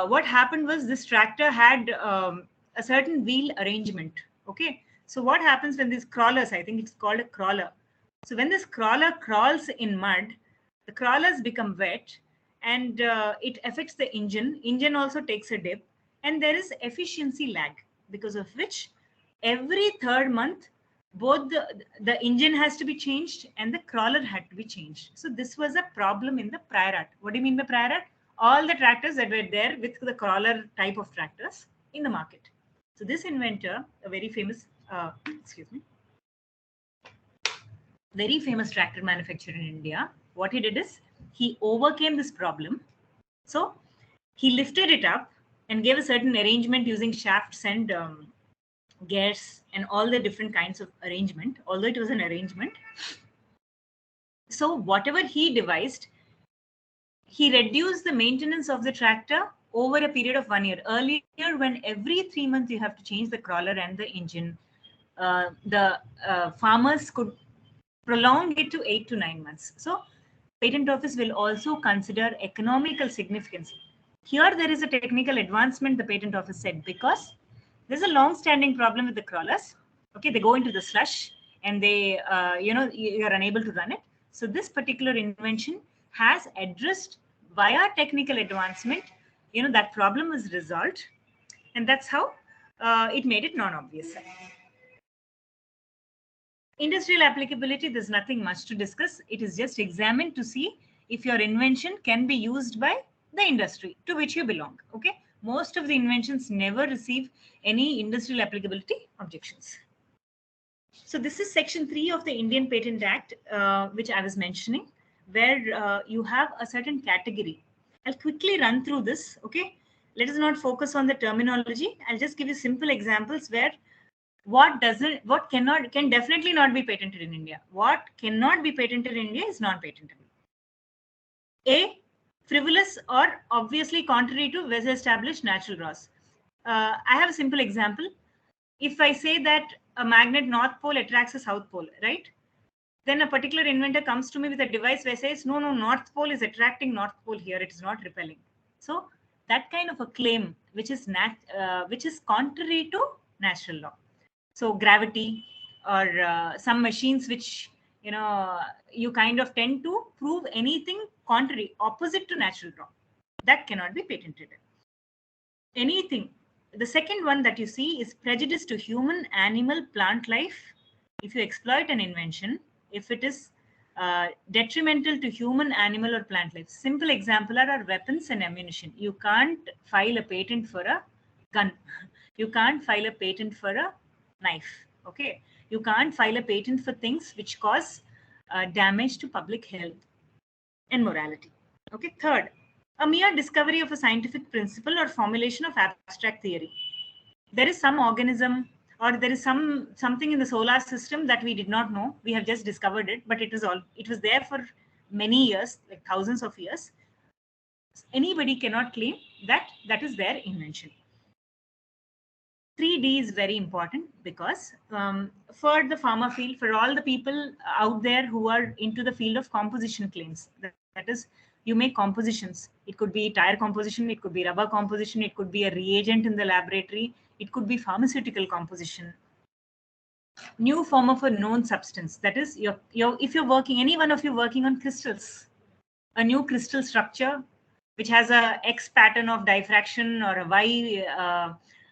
S6: What happened was this tractor had a certain wheel arrangement. Okay, so what happens when these crawlers, I think it's called a crawler. So when this crawler crawls in mud, the crawlers become wet and it affects the engine. Engine also takes a dip and there is efficiency lag, because of which every 3rd month, both the engine has to be changed and the crawler had to be changed. So this was a problem in the prior art. What do you mean by prior art? All the tractors that were there with the crawler type of tractors in the market. So this inventor, a very famous, very famous tractor manufacturer in India, what he did is he overcame this problem. So he lifted it up and gave a certain arrangement using shafts and gears and all the different kinds of arrangement, although it was an arrangement. So whatever he devised, he reduced the maintenance of the tractor over a period of 1 year. Earlier, when every 3 months you have to change the crawler and the engine, the farmers could prolong it to 8 to 9 months. So patent office will also consider economical significance. Here there is a technical advancement, the patent office said, because there's a long-standing problem with the crawlers. Okay, they go into the slush and they, you're unable to run it. So this particular invention has addressed via technical advancement, that problem was resolved, and that's how it made it non-obvious. Industrial applicability, there's nothing much to discuss. It is just examined to see if your invention can be used by the industry to which you belong. Okay, most of the inventions never receive any industrial applicability objections. So this is section 3 of the Indian Patent Act, which I was mentioning, where you have a certain category. I'll quickly run through this. Okay, let us not focus on the terminology. I'll just give you simple examples where what can definitely not be patented in India. What cannot be patented in India is non-patentable. A, frivolous or obviously contrary to well-established natural laws. I have a simple example. If I say that a magnet North Pole attracts a South Pole, right? Then a particular inventor comes to me with a device where says, no, North Pole is attracting North Pole here. It is not repelling. So that kind of a claim, which is contrary to natural law. So gravity or some machines which, you kind of tend to prove anything contrary, opposite to natural law, that cannot be patented. Anything. The second one that you see is prejudice to human, animal, plant life. If you exploit an invention, if it is detrimental to human, animal, or plant life. Simple example are our weapons and ammunition. You can't file a patent for a gun. You can't file a patent for a knife. Okay, you can't file a patent for things which cause damage to public health and morality. Okay, third, a mere discovery of a scientific principle or formulation of abstract theory. There is some organism or there is something in the solar system that we did not know. We have just discovered it, but it was there for many years, like thousands of years. anybody cannot claim that that is their invention. 3D is very important because for the pharma field, for all the people out there who are into the field of composition claims, that is, you make compositions. It could be tire composition, it could be rubber composition, it could be a reagent in the laboratory, it could be pharmaceutical composition. New form of a known substance. That is, if you're working, any one of you working on crystals, a new crystal structure which has a X pattern of diffraction or a Y,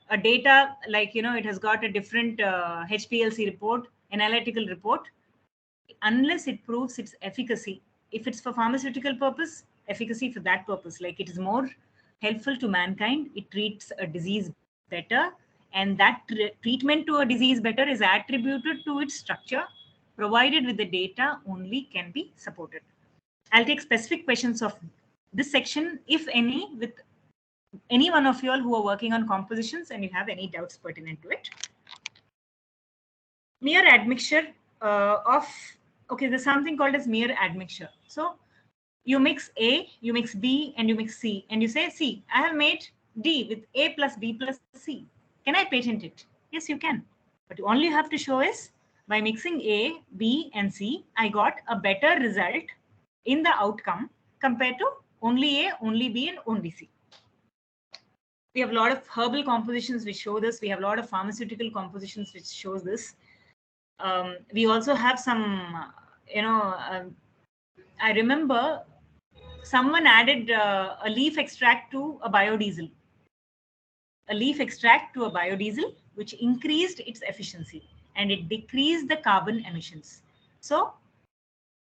S6: a data like, it has got a different HPLC report, analytical report, unless it proves its efficacy. If it's for pharmaceutical purpose, efficacy for that purpose, like it is more helpful to mankind, it treats a disease better, and that treatment to a disease better is attributed to its structure, provided with the data only can be supported. I'll take specific questions of this section, if any, with any one of you all who are working on compositions and you have any doubts pertinent to it. Mere admixture there's something called as mere admixture. So you mix A, you mix B, and you mix C, and you say, see, I have made D with A plus B plus C. Can I patent it? Yes, you can. But all you have to show is, by mixing A, B, and C, I got a better result in the outcome compared to only A, only B, and only C. We have a lot of herbal compositions which show this. We have a lot of pharmaceutical compositions which shows this. We also have some, I remember someone added a leaf extract to a biodiesel. A leaf extract to a biodiesel, which increased its efficiency and it decreased the carbon emissions. So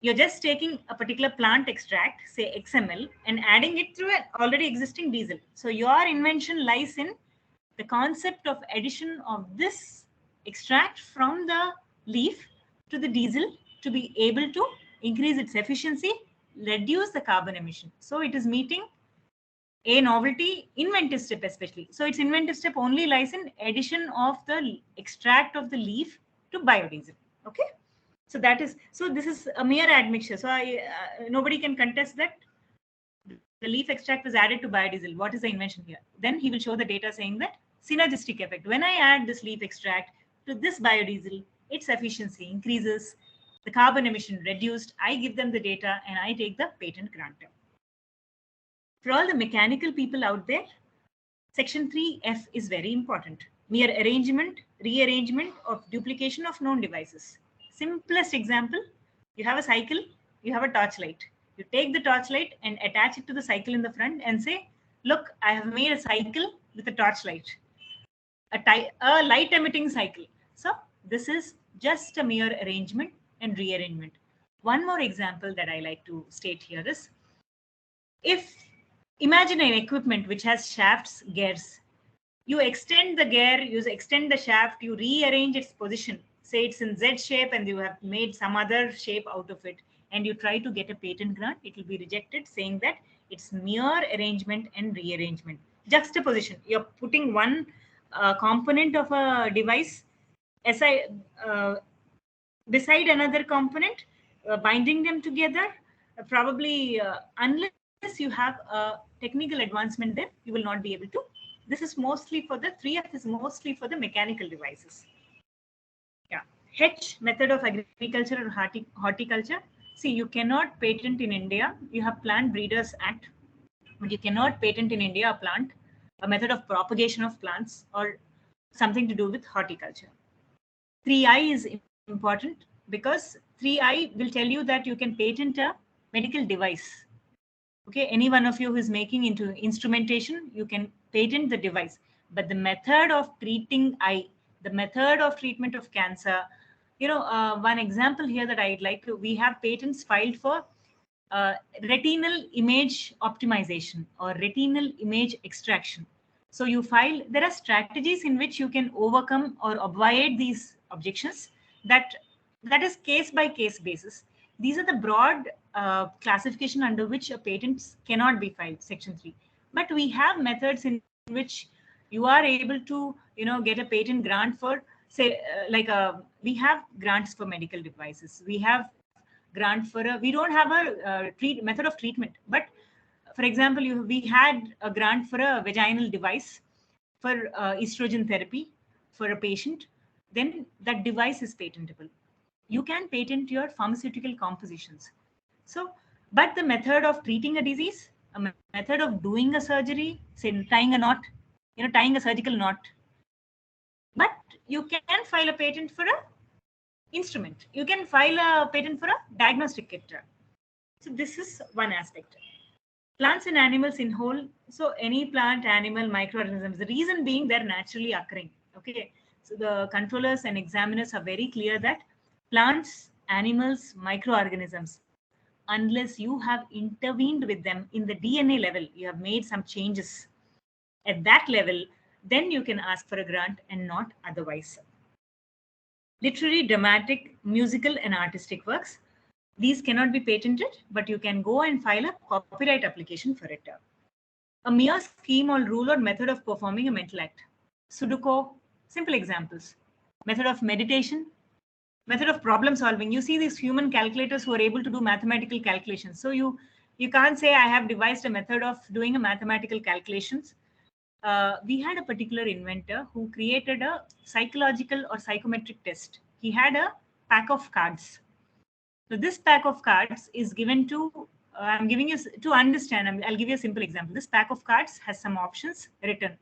S6: you're just taking a particular plant extract, say XML, and adding it through an already existing diesel. So your invention lies in the concept of addition of this extract from the leaf to the diesel to be able to increase its efficiency, reduce the carbon emission. So it is meeting a novelty inventive step especially. So its inventive step only lies in addition of the extract of the leaf to biodiesel. Okay. So this is a mere admixture. So nobody can contest that the leaf extract was added to biodiesel. What is the invention here? Then he will show the data saying that synergistic effect. When I add this leaf extract to this biodiesel, its efficiency increases, the carbon emission reduced. I give them the data and I take the patent grantor. For all the mechanical people out there, section 3F is very important. Mere arrangement, rearrangement of duplication of known devices. Simplest example, you have a cycle, you have a torchlight. You take the torchlight and attach it to the cycle in the front and say, look, I have made a cycle with a torchlight, a light emitting cycle. So this is just a mere arrangement and rearrangement. One more example that I like to state here is, if imagine an equipment which has shafts, gears, you extend the gear, you extend the shaft, you rearrange its position. Say it's in Z shape and you have made some other shape out of it and you try to get a patent grant, it will be rejected saying that it's mere arrangement and rearrangement. Juxtaposition, you're putting one component of a device beside another component, binding them together, probably unless you have a technical advancement there, you will not be able to. This is mostly for the 3F is mostly for the mechanical devices. Yeah. H, method of agriculture or horticulture. See, you cannot patent in India. You have Plant Breeders Act, but you cannot patent in India a method of propagation of plants or something to do with horticulture. 3I is important because 3I will tell you that you can patent a medical device. Okay, any one of you who is making into instrumentation, you can patent the device, but the method of treating eye, the method of treatment of cancer, one example here that I'd like to, we have patents filed for retinal image optimization or retinal image extraction. So you file, there are strategies in which you can overcome or obviate these objections. That is case by case basis. These are the broad classification under which a patent cannot be filed, section 3. But we have methods in which you are able to, get a patent grant for, say, we have grants for medical devices. We have grant for we don't have a method of treatment, but for example, we had a grant for a vaginal device for estrogen therapy for a patient, then that device is patentable. You can patent your pharmaceutical compositions. So, but the method of treating a disease, a method of doing a surgery, say tying a knot, tying a surgical knot, but you can file a patent for a instrument. You can file a patent for a diagnostic kit. So this is one aspect. Plants and animals in whole. So any plant, animal, microorganisms, the reason being they're naturally occurring. Okay. So the controllers and examiners are very clear that plants, animals, microorganisms, unless you have intervened with them in the DNA level, you have made some changes at that level, then you can ask for a grant and not otherwise. Literary, dramatic, musical, and artistic works. These cannot be patented, but you can go and file a copyright application for it. A mere scheme or rule or method of performing a mental act. Sudoku, simple examples. Method of meditation, method of problem solving. You see these human calculators who are able to do mathematical calculations. So you can't say I have devised a method of doing a mathematical calculations. We had a particular inventor who created a psychological or psychometric test. He had a pack of cards. So this pack of cards is given to, I'm giving you to understand, I'll give you a simple example. This pack of cards has some options written.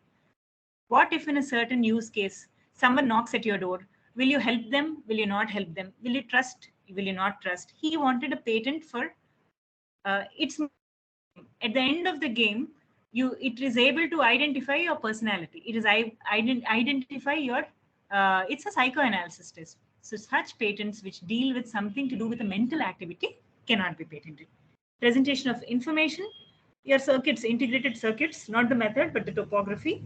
S6: What if in a certain use case, someone knocks at your door? Will you help them? Will you not help them? Will you trust? Will you not trust? He wanted a patent for it's at the end of the game, it is able to identify your personality. It is identify your, it's a psychoanalysis test. So such patents which deal with something to do with a mental activity cannot be patented. Presentation of information, your circuits, integrated circuits, not the method, but the topography.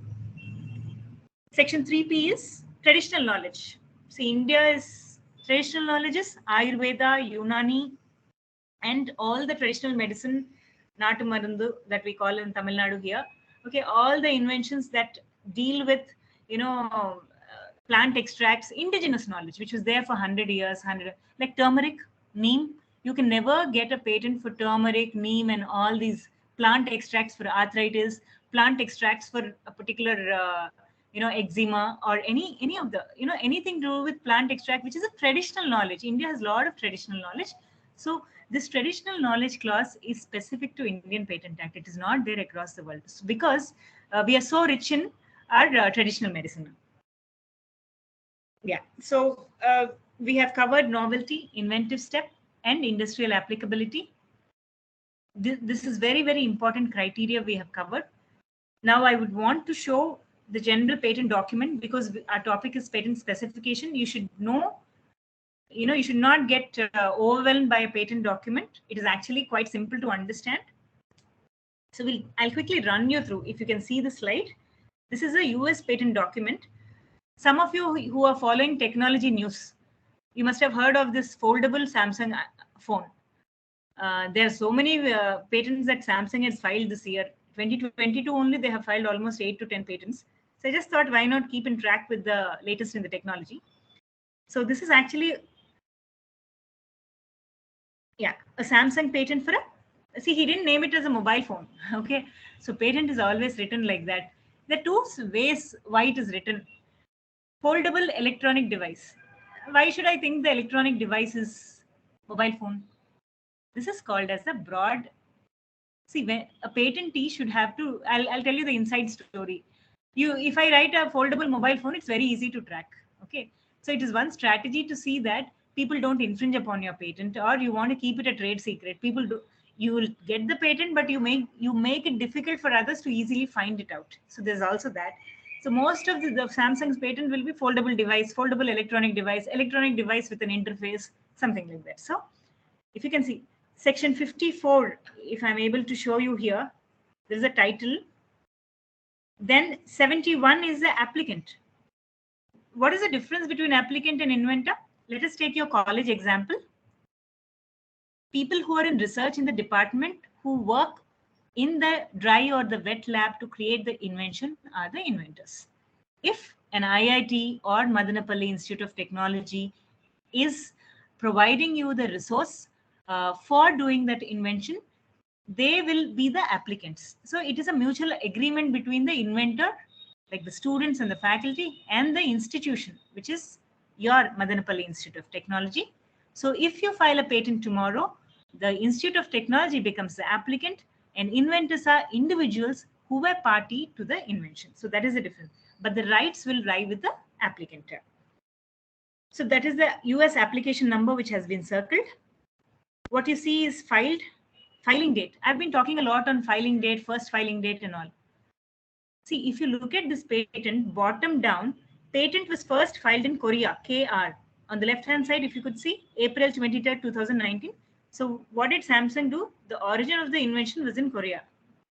S6: Section 3P is traditional knowledge. See, India is traditional knowledge is Ayurveda, Unani, and all the traditional medicine, Natu Marundu, that we call in Tamil Nadu here. Okay, all the inventions that deal with, plant extracts, indigenous knowledge, which was there for 100 years, like turmeric, neem. You can never get a patent for turmeric, neem, and all these plant extracts for arthritis, plant extracts for a particular, eczema, or any of the, anything to do with plant extract, which is a traditional knowledge. India has a lot of traditional knowledge. So this traditional knowledge clause is specific to Indian Patent Act. It is not there across the world because we are so rich in our traditional medicine. Yeah, so we have covered novelty, inventive step, and industrial applicability. This is very, very important criteria we have covered. Now I would want to show the general patent document because our topic is patent specification. You should know, you should not get overwhelmed by a patent document. It is actually quite simple to understand. So I'll quickly run you through. If you can see the slide, this is a US patent document. Some of you who are following technology news, you must have heard of this foldable Samsung phone. There are so many patents that Samsung has filed this year. 2022 only, they have filed almost 8 to 10 patents. So I just thought, why not keep in track with the latest in the technology? So this is actually, a Samsung patent for see, he didn't name it as a mobile phone. Okay, so patent is always written like that. There are two ways why it is written. Foldable electronic device. Why should I think the electronic device is mobile phone? This is called as the broad. See, when a patentee should have to, I'll tell you the inside story. If I write a foldable mobile phone, it's very easy to track. Okay, so it is one strategy to see that people don't infringe upon your patent, or you want to keep it a trade secret. You will get the patent, but you make it difficult for others to easily find it out. So there's also that. So most of the Samsung's patent will be foldable device, foldable electronic device with an interface, something like that. So if you can see section 54, if I'm able to show you here, there's a title. Then 71 is the applicant. What is the difference between applicant and inventor? Let us take your college example. People who are in research in the department who work in the dry or the wet lab to create the invention are the inventors. If an IIT or Madanapalli Institute of Technology is providing you the resource for doing that invention, they will be the applicants. So it is a mutual agreement between the inventor, like the students and the faculty, and the institution, which is your Madanapalli Institute of Technology. So if you file a patent tomorrow, the Institute of Technology becomes the applicant, and inventors are individuals who were party to the invention. So that is the difference. But the rights will lie with the applicant. So that is the US application number which has been circled. What you see is filing date. I've been talking a lot on filing date, first filing date and all. See, if you look at this patent, bottom down, patent was first filed in Korea, KR. On the left-hand side, if you could see, April 23rd, 2019. So what did Samsung do? The origin of the invention was in Korea.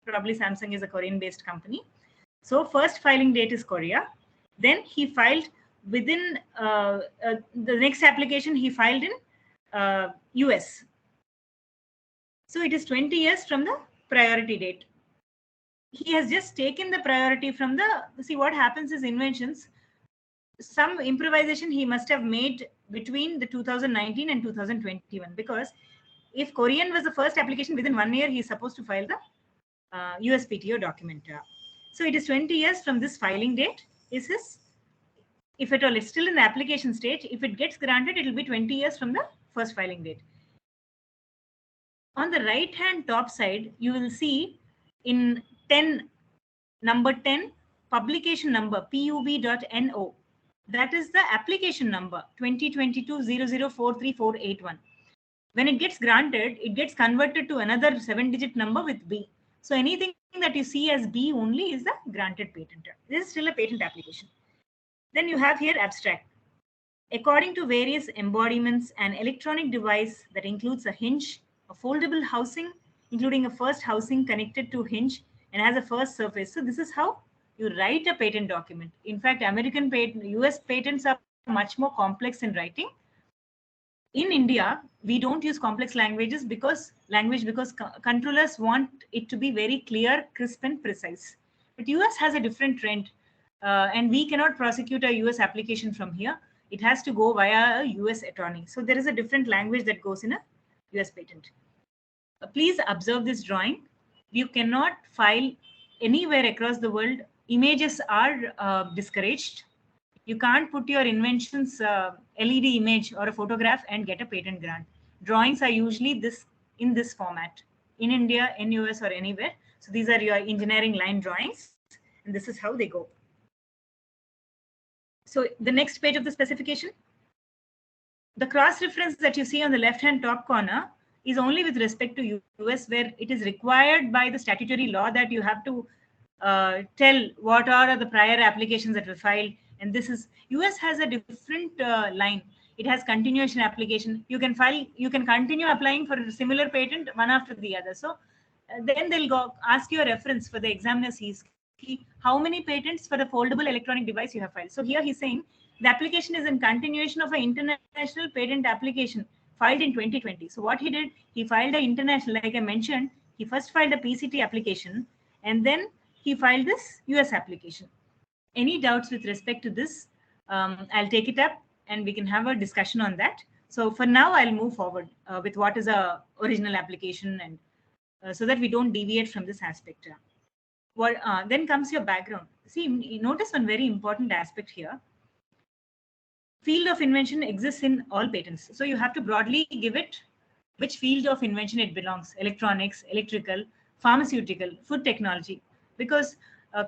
S6: Probably Samsung is a Korean-based company. So first filing date is Korea. Then he filed within the next application he filed in US. So it is 20 years from the priority date. He has just taken the priority from the, see what happens is inventions, some improvisation he must have made between the 2019 and 2021, because if Korean was the first application, within 1 year, he is supposed to file the USPTO document. So it is 20 years from this filing date is his, if at all it's still in the application stage, if it gets granted, it will be 20 years from the first filing date. On the right hand top side, you will see in 10, number 10, publication number pub.no. That is the application number 2022-0043-481. When it gets granted, it gets converted to another 7-digit number with B. So anything that you see as B only is the granted patent. This is still a patent application. Then you have here abstract. According to various embodiments, an electronic device that includes a hinge, a foldable housing, including a first housing connected to hinge and has a first surface. So this is how you write a patent document. In fact, American patent, US patents are much more complex in writing. In India, we don't use complex languages because controllers want it to be very clear, crisp, and precise. But US has a different trend, and we cannot prosecute a US application from here. It has to go via a US attorney. So there is a different language that goes in a US patent. Please observe this drawing. You cannot file anywhere across the world. Images are discouraged. You can't put your invention's LED image or a photograph and get a patent grant. Drawings are usually in this format in India, in US, or anywhere. So these are your engineering line drawings, and this is how they go. So the next page of the specification, the cross-reference that you see on the left-hand top corner is only with respect to US, where it is required by the statutory law that you have to tell what are the prior applications that were filed. And this is, US has a different line. It has continuation application. You can continue applying for a similar patent one after the other. So then they'll go ask you a reference for the examiner's key, how many patents for the foldable electronic device you have filed. So here he's saying the application is in continuation of an international patent application filed in 2020. So what he did, he filed an international, like I mentioned, he first filed a PCT application and then he filed this US application. Any doubts with respect to this, I'll take it up and we can have a discussion on that. So for now, I'll move forward with what is a original application, and so that we don't deviate from this aspect. Then comes your background. See, notice one very important aspect here. Field of invention exists in all patents. So you have to broadly give it which field of invention it belongs: electronics, electrical, pharmaceutical, food technology. Because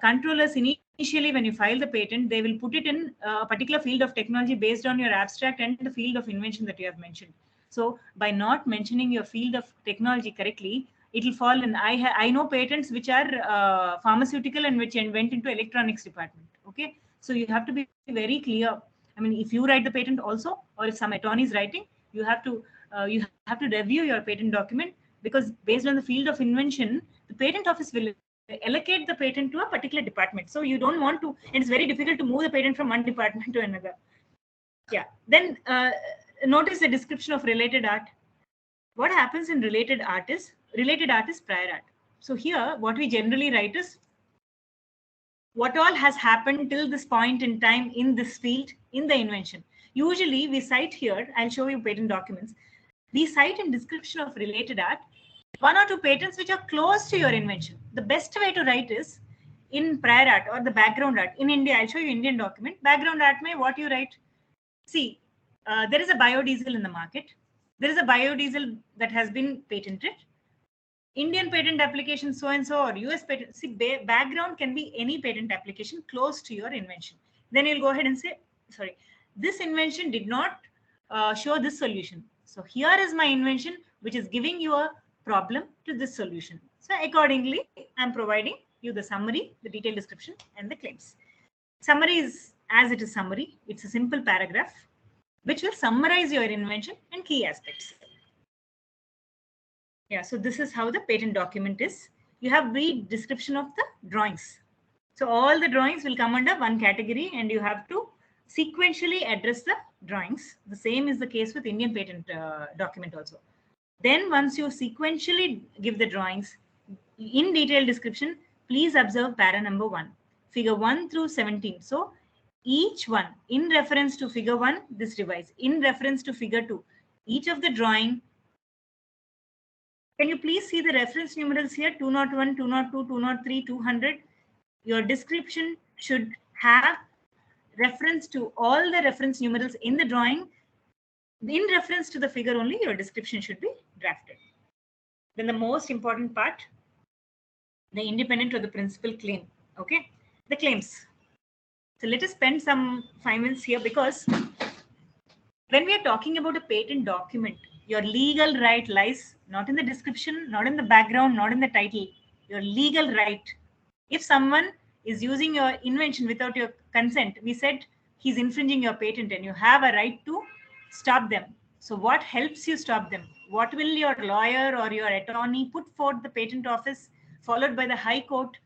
S6: controllers initially, when you file the patent, they will put it in a particular field of technology based on your abstract and the field of invention that you have mentioned. So by not mentioning your field of technology correctly, it will fall in. I know patents which are pharmaceutical and which went into electronics department. Okay, so you have to be very clear. I mean, if you write the patent also, or if some attorney is writing, you have to review your patent document, because based on the field of invention, the patent office will allocate the patent to a particular department. So you don't want to, and it's very difficult to move the patent from one department to another. Yeah. Then notice the description of related art. What happens in related art is prior art. So here, what we generally write is what all has happened till this point in time in this field, in the invention. Usually we cite here, I'll show you patent documents. We cite in description of related art 1 or 2 patents which are close to your invention. The best way to write is in prior art or the background art. In India, I'll show you Indian document. Background art may what you write. See, there is a biodiesel in the market. There is a biodiesel that has been patented. Indian patent application so and so or US patent. See, background can be any patent application close to your invention. Then you'll go ahead and say, sorry, this invention did not show this solution. So here is my invention, which is giving you a problem to this solution. So accordingly, I'm providing you the summary, the detailed description, and the claims. Summary is as it is summary. It's a simple paragraph which will summarize your invention and key aspects. Yeah, so this is how the patent document is. You have brief description of the drawings. So all the drawings will come under one category and you have to sequentially address the drawings. The same is the case with Indian patent document also. Then once you sequentially give the drawings in detailed description, please observe para number 1, figure 1 through 17. So each one in reference to figure 1, this revise. In reference to figure 2, each of the drawing. Can you please see the reference numerals here? 201, 202, 203, 200. Your description should have reference to all the reference numerals in the drawing. In reference to the figure only, your description should be drafted. Then the most important part, the independent or the principal claim. Okay, the claims. So let us spend some 5 minutes here, because when we are talking about a patent document, your legal right lies not in the description, not in the background, not in the title. Your legal right. If someone is using your invention without your consent, we said he's infringing your patent and you have a right to stop them. So what helps you stop them? What will your lawyer or your attorney put forth the patent office, followed by the high court?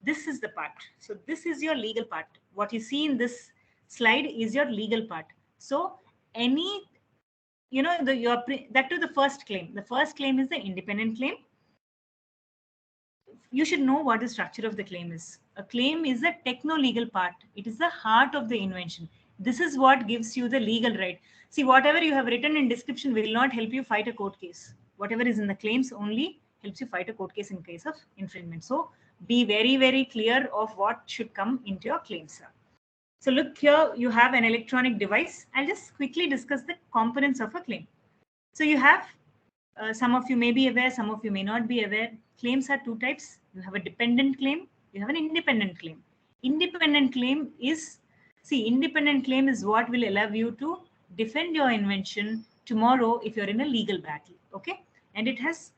S6: This is the part. So this is your legal part. What you see in this slide is your legal part. So any, that to the first claim. The first claim is the independent claim. You should know what the structure of the claim is. A claim is a techno-legal part. It is the heart of the invention. This is what gives you the legal right. See, whatever you have written in description will not help you fight a court case. Whatever is in the claims only helps you fight a court case in case of infringement. So be very, very clear of what should come into your claims. So look here, you have an electronic device. I'll just quickly discuss the components of a claim. So you have, some of you may be aware, some of you may not be aware. Claims are 2 types. You have a dependent claim, you have an independent claim. Independent claim is, independent claim is what will allow you to defend your invention tomorrow if you're in a legal battle. Okay, and it has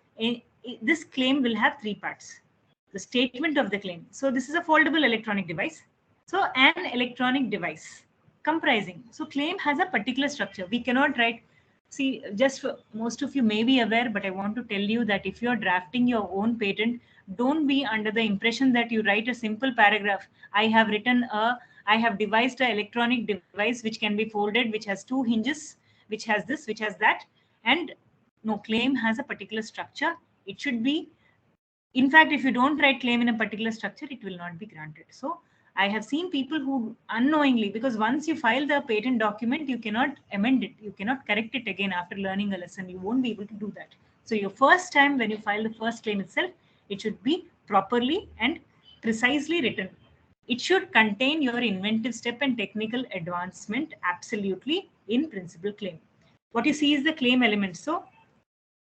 S6: this claim will have 3 parts. The statement of the claim. So this is a foldable electronic device. So an electronic device comprising. So claim has a particular structure. We cannot write. See, just for, most of you may be aware, but I want to tell you that if you're drafting your own patent, don't be under the impression that you write a simple paragraph. I have devised an electronic device which can be folded, which has 2 hinges, which has this, which has that. And no, claim has a particular structure. It should be, in fact, if you don't write claim in a particular structure, it will not be granted. So I have seen people who unknowingly, because once you file the patent document, you cannot amend it. You cannot correct it again after learning a lesson. You won't be able to do that. So your first time when you file the first claim itself, it should be properly and precisely written. It should contain your inventive step and technical advancement absolutely in principal claim. What you see is the claim element. So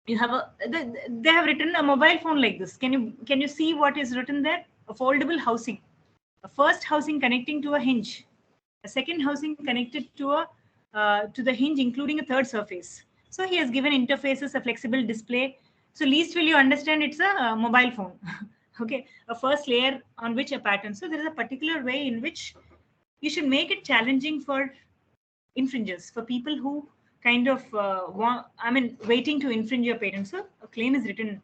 S6: you have they have written a mobile phone like this. Can you see what is written there? A foldable housing. A first housing connecting to a hinge, a second housing connected to the hinge, including a third surface. So he has given interfaces, a flexible display. So least will you understand it's a mobile phone. Okay, a first layer on which a pattern. So there is a particular way in which you should make it challenging for infringers, for people who kind of waiting to infringe your patent. So a claim is written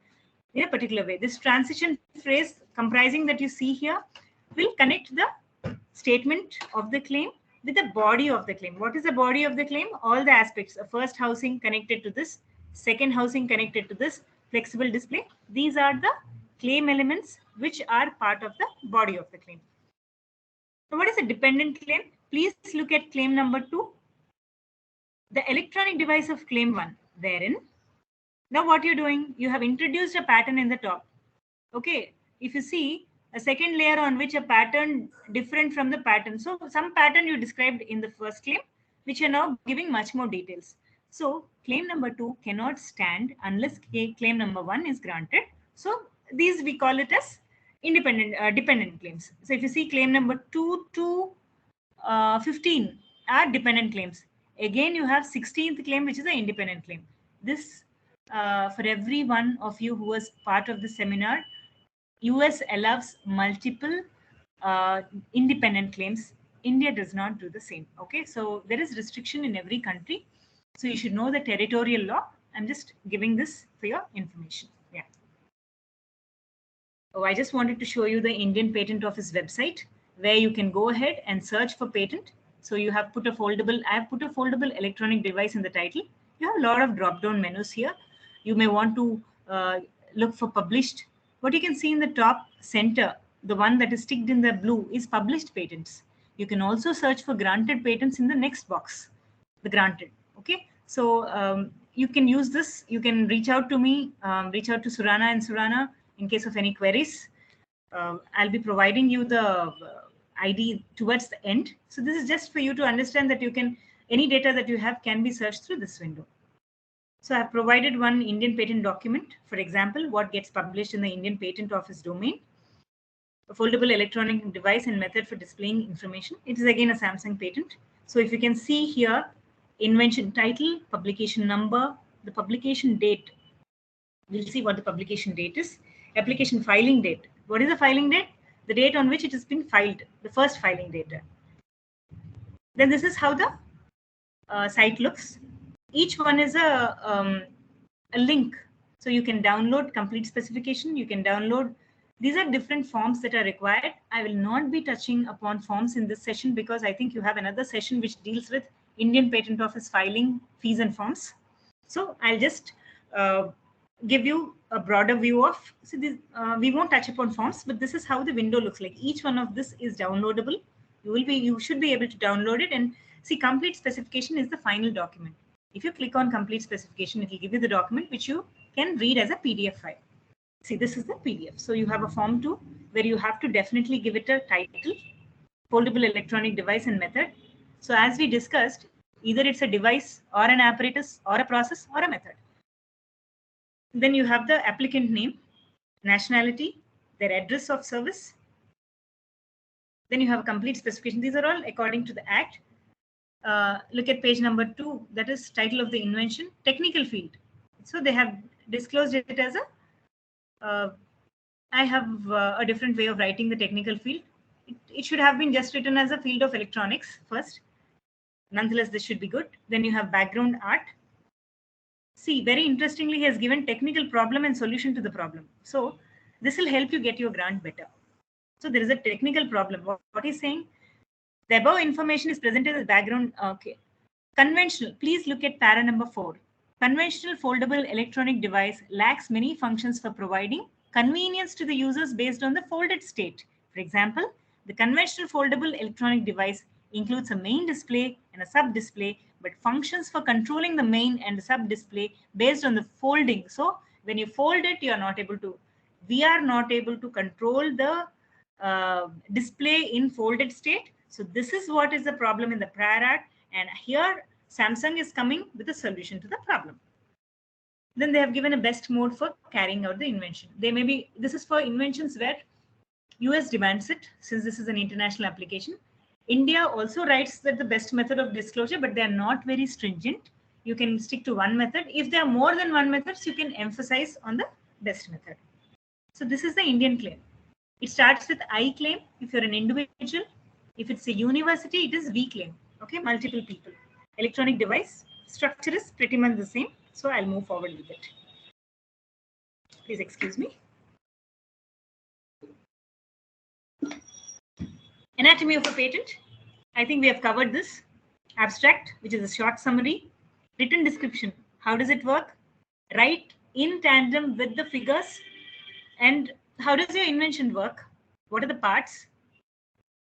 S6: in a particular way. This transition phrase comprising that you see here will connect the statement of the claim with the body of the claim. What is the body of the claim? All the aspects. A first housing connected to this, second housing connected to this, flexible display. These are the claim elements which are part of the body of the claim. So what is a dependent claim? Please look at claim number 2. The electronic device of claim 1. Therein, Now what you're doing, you have introduced a pattern in the top. Okay, if you see a second layer on which a pattern different from the pattern. So some pattern you described in the first claim, which you're now giving much more details. So claim number 2 cannot stand unless claim number 1 is granted. So these we call it as independent dependent claims. So if you see claim number 2 to 15 are dependent claims. Again, you have 16th claim, which is an independent claim. This for every one of you who was part of the seminar, US allows multiple independent claims. India does not do the same. Okay, so there is restriction in every country. So you should know the territorial law. I'm just giving this for your information. Yeah. Oh, I just wanted to show you the Indian Patent Office website where you can go ahead and search for patent. So you have put a foldable, I have put a foldable electronic device in the title. You have a lot of drop-down menus here. You may want to look for published. What you can see in the top center, the one that is ticked in the blue, is published patents. You can also search for granted patents in the next box, the granted. Okay, so you can use this. You can reach out to me, reach out to Surana and Surana in case of any queries. I'll be providing you the ID towards the end. So this is just for you to understand that you can, any data that you have can be searched through this window. So I've provided one Indian patent document. For example, what gets published in the Indian Patent Office domain, a foldable electronic device and method for displaying information. It is again a Samsung patent. So if you can see here, invention title, publication number, the publication date. We'll see what the publication date is. Application filing date. What is the filing date? The date on which it has been filed, the first filing date. Then this is how the site looks. Each one is a link. So you can download complete specification. You can download. These are different forms that are required. I will not be touching upon forms in this session because I think you have another session which deals with Indian Patent Office filing, fees and forms. So I'll just give you a broader view of, so this, we won't touch upon forms, but this is how the window looks like. Each one of this is downloadable. You should be able to download it and see complete specification is the final document. If you click on complete specification, it will give you the document which you can read as a PDF file. See, this is the PDF. So you have a form 2 where you have to definitely give it a title, foldable electronic device and method. So as we discussed, either it's a device or an apparatus or a process or a method. Then you have the applicant name, nationality, their address of service. Then you have a complete specification. These are all according to the Act. Look at page number 2, that is title of the invention, technical field. So they have disclosed it as a, I have a different way of writing the technical field. It should have been just written as a field of electronics first. Nonetheless, this should be good. Then you have background art. See, very interestingly, he has given technical problem and solution to the problem. So this will help you get your grant better. So there is a technical problem. What he's saying, the above information is presented as background. Okay. Conventional, please look at para number 4. Conventional foldable electronic device lacks many functions for providing convenience to the users based on the folded state. For example, the conventional foldable electronic device includes a main display and a sub-display, but functions for controlling the main and the sub-display based on the folding. So when you fold it, you are not able to, we are not able to control the display in folded state. So this is what is the problem in the prior art. And here Samsung is coming with a solution to the problem. Then they have given a best mode for carrying out the invention. They may be, this is for inventions where US demands it, since this is an international application. India also writes that the best method of disclosure, but they are not very stringent. You can stick to one method. If there are more than one methods, you can emphasize on the best method. So this is the Indian claim. It starts with I claim if you're an individual. If it's a university, it is we claim. Okay, multiple people. Electronic device structure is pretty much the same. So I'll move forward with it. Please excuse me. Anatomy of a patent. I think we have covered this. Abstract, which is a short summary. Written description. How does it work? Write in tandem with the figures. And how does your invention work? What are the parts?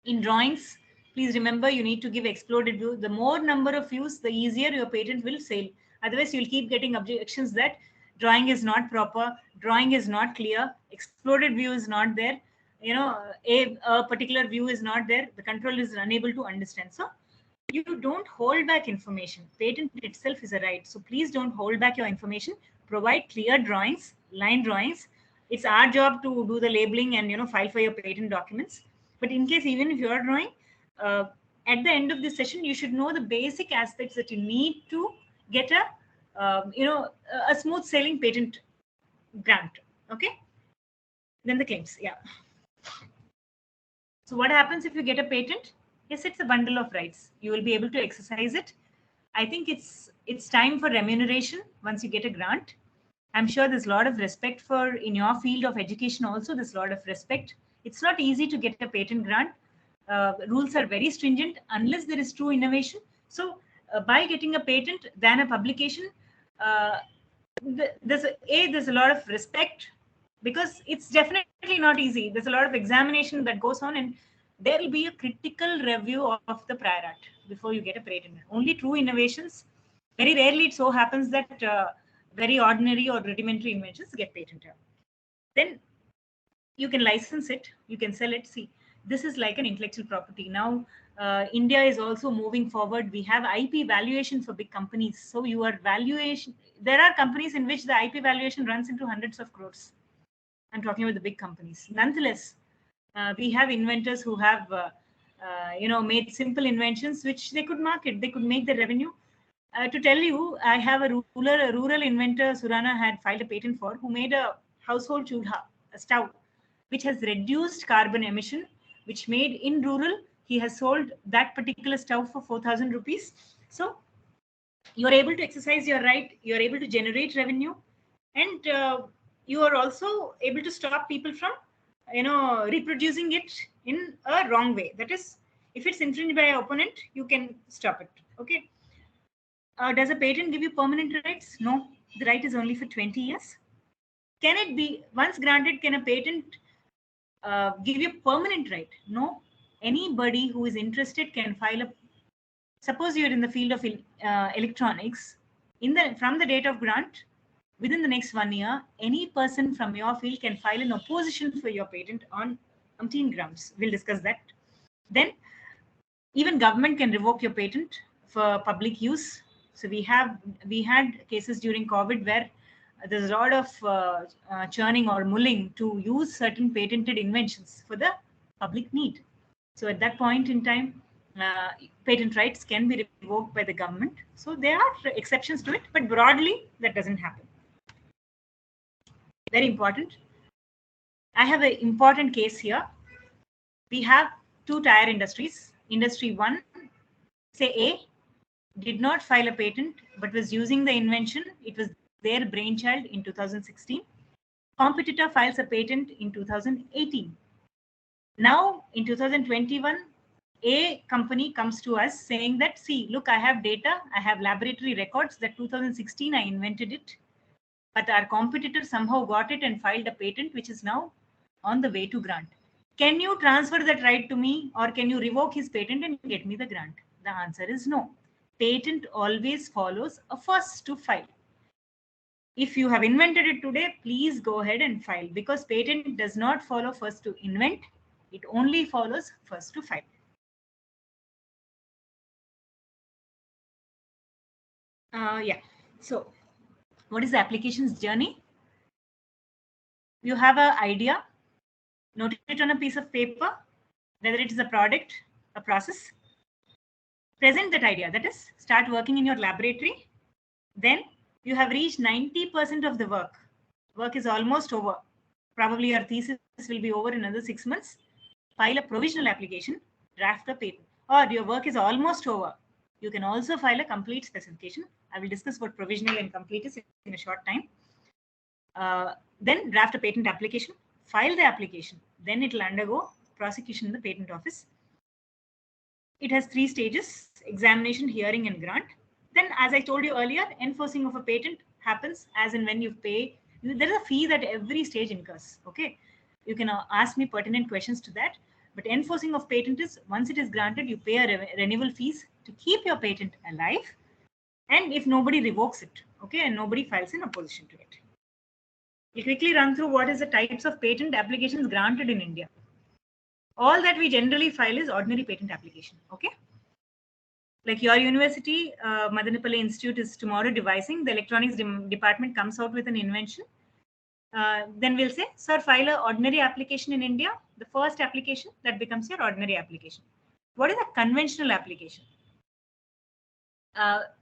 S6: In drawings, please remember you need to give exploded view. The more number of views, the easier your patent will sail. Otherwise, you'll keep getting objections that drawing is not proper, drawing is not clear, exploded view is not there, a particular view is not there, the controller is unable to understand. So you don't hold back information. Patent itself is a right. So please don't hold back your information. Provide clear drawings, line drawings. It's our job to do the labeling and file for your patent documents. But in case even if you're drawing, at the end of this session, you should know the basic aspects that you need to get a smooth sailing patent grant. Okay. Then the claims. Yeah. So what happens if you get a patent? Yes, it's a bundle of rights. You will be able to exercise it. I think it's time for remuneration once you get a grant. I'm sure there's a lot of respect for, in your field of education also, there's a lot of respect. It's not easy to get a patent grant. Rules are very stringent unless there is true innovation. So by getting a patent than a publication, there's a lot of respect, because it's definitely not easy. There's a lot of examination that goes on, and there will be a critical review of the prior art before you get a patent. Only true innovations, very rarely it so happens that very ordinary or rudimentary inventions get patented. Then you can license it, you can sell it. See, this is like an intellectual property. Now, India is also moving forward. We have IP valuation for big companies. So your valuation, there are companies in which the IP valuation runs into hundreds of crores. I'm talking about the big companies. Nonetheless, we have inventors who have, made simple inventions which they could market. They could make the revenue. To tell you, I have a rural inventor Surana had filed a patent for, who made a household chulha, a stove, which has reduced carbon emission, which made in rural. He has sold that particular stove for 4,000 rupees. So you are able to exercise your right. You are able to generate revenue, and you are also able to stop people from reproducing it in a wrong way. That is, if it's infringed by an opponent, you can stop it. Okay. Does a patent give you permanent rights? No, the right is only for 20 years. Can it be, once granted, can a patent give you permanent right? No. Anybody who is interested can file a, suppose you're in the field of electronics, from the date of grant, within the next 1 year, any person from your field can file an opposition for your patent on umpteen grounds. We'll discuss that. Then even government can revoke your patent for public use. So we had cases during COVID where there's a lot of churning or mulling to use certain patented inventions for the public need. So at that point in time, patent rights can be revoked by the government. So there are exceptions to it, but broadly that doesn't happen. Very important. I have an important case here. We have two tire industries. Industry 1, say A, did not file a patent, but was using the invention. It was their brainchild in 2016. Competitor files a patent in 2018. Now, in 2021, a company comes to us saying that, see, look, I have data, I have laboratory records that 2016 I invented it, but our competitor somehow got it and filed a patent, which is now on the way to grant. Can you transfer that right to me, or can you revoke his patent and get me the grant? The answer is no. Patent always follows a first to file. If you have invented it today, please go ahead and file, because patent does not follow first to invent. It only follows first to file. Yeah. So what is the application's journey? You have an idea, note it on a piece of paper, whether it is a product, a process. Present that idea, that is, start working in your laboratory. Then you have reached 90% of the work. Work is almost over. Probably your thesis will be over in another 6 months. File a provisional application, draft a paper. Or your work is almost over. You can also file a complete specification. I will discuss what provisional and complete is in a short time. Then draft a patent application, file the application. Then it will undergo prosecution in the patent office. It has 3 stages: examination, hearing, and grant. Then, as I told you earlier, enforcing of a patent happens as and when you pay. There is a fee that every stage incurs. Okay, you can ask me pertinent questions to that. But enforcing of patent is, once it is granted, you pay a renewal fees to keep your patent alive. And if nobody revokes it, okay, and nobody files in opposition to it. We'll quickly run through what is the types of patent applications granted in India. All that we generally file is ordinary patent application. Okay. Like your university, Madanapalli Institute is tomorrow devising. The electronics department comes out with an invention. Then we'll say, sir, file an ordinary application in India. The first application that becomes your ordinary application. What is a conventional application?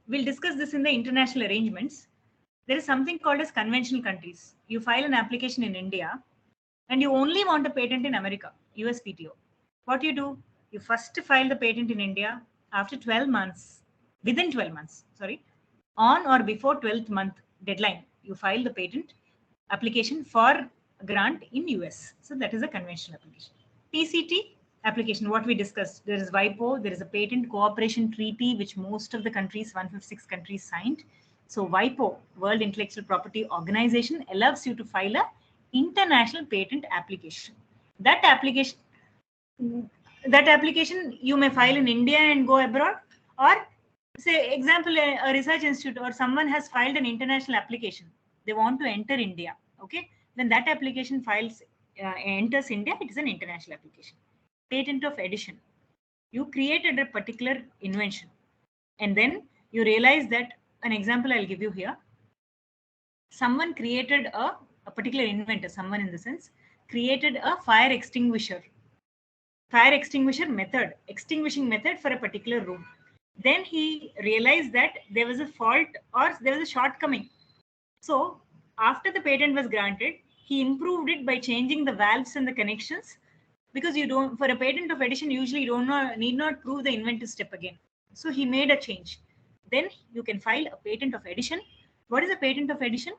S6: We'll discuss this in the international arrangements. There is something called as conventional countries. You file an application in India and you only want a patent in America, USPTO. What do? You first file the patent in India. After 12 months, within 12 months, sorry, on or before 12th month deadline, you file the patent application for grant in US. So that is a conventional application. PCT application, what we discussed, there is WIPO, there is a patent cooperation treaty, which most of the countries, 156 countries signed. So WIPO, World Intellectual Property Organization, allows you to file a international patent application. That application you may file in India and go abroad, or say example, a research institute or someone has filed an international application. They want to enter India. Okay. When that application enters India, it is an international application. Patent of addition. You created a particular invention and then you realize that, an example I'll give you here. Someone created a particular inventor, someone in the sense, created a fire extinguishing method, extinguishing method for a particular room. Then he realized that there was a fault or there was a shortcoming. So after the patent was granted, he improved it by changing the valves and the connections, because you don't, for a patent of addition, usually you need not prove the inventive step again. So he made a change. Then you can file a patent of addition. What is a patent of addition?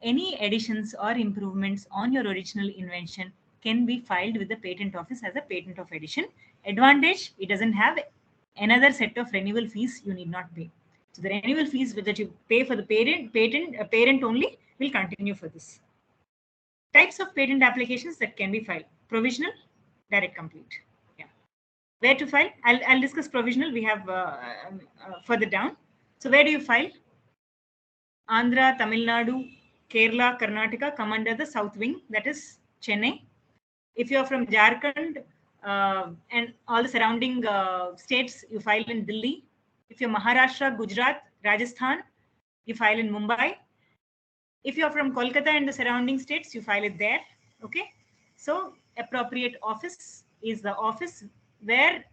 S6: Any additions or improvements on your original invention can be filed with the patent office as a patent of addition. Advantage, it doesn't have another set of renewal fees you need not pay. So the renewal fees that you pay for the parent only will continue for this. Types of patent applications that can be filed. Provisional, direct complete. Yeah. Where to file? I'll discuss provisional. We have further down. So where do you file? Andhra, Tamil Nadu, Kerala, Karnataka come under the south wing, that is Chennai. If you are from Jharkhand and all the surrounding states, you file in Delhi. If you're Maharashtra, Gujarat, Rajasthan, you file in Mumbai. If you're from Kolkata and the surrounding states, you file it there. Okay. So appropriate office is the office where,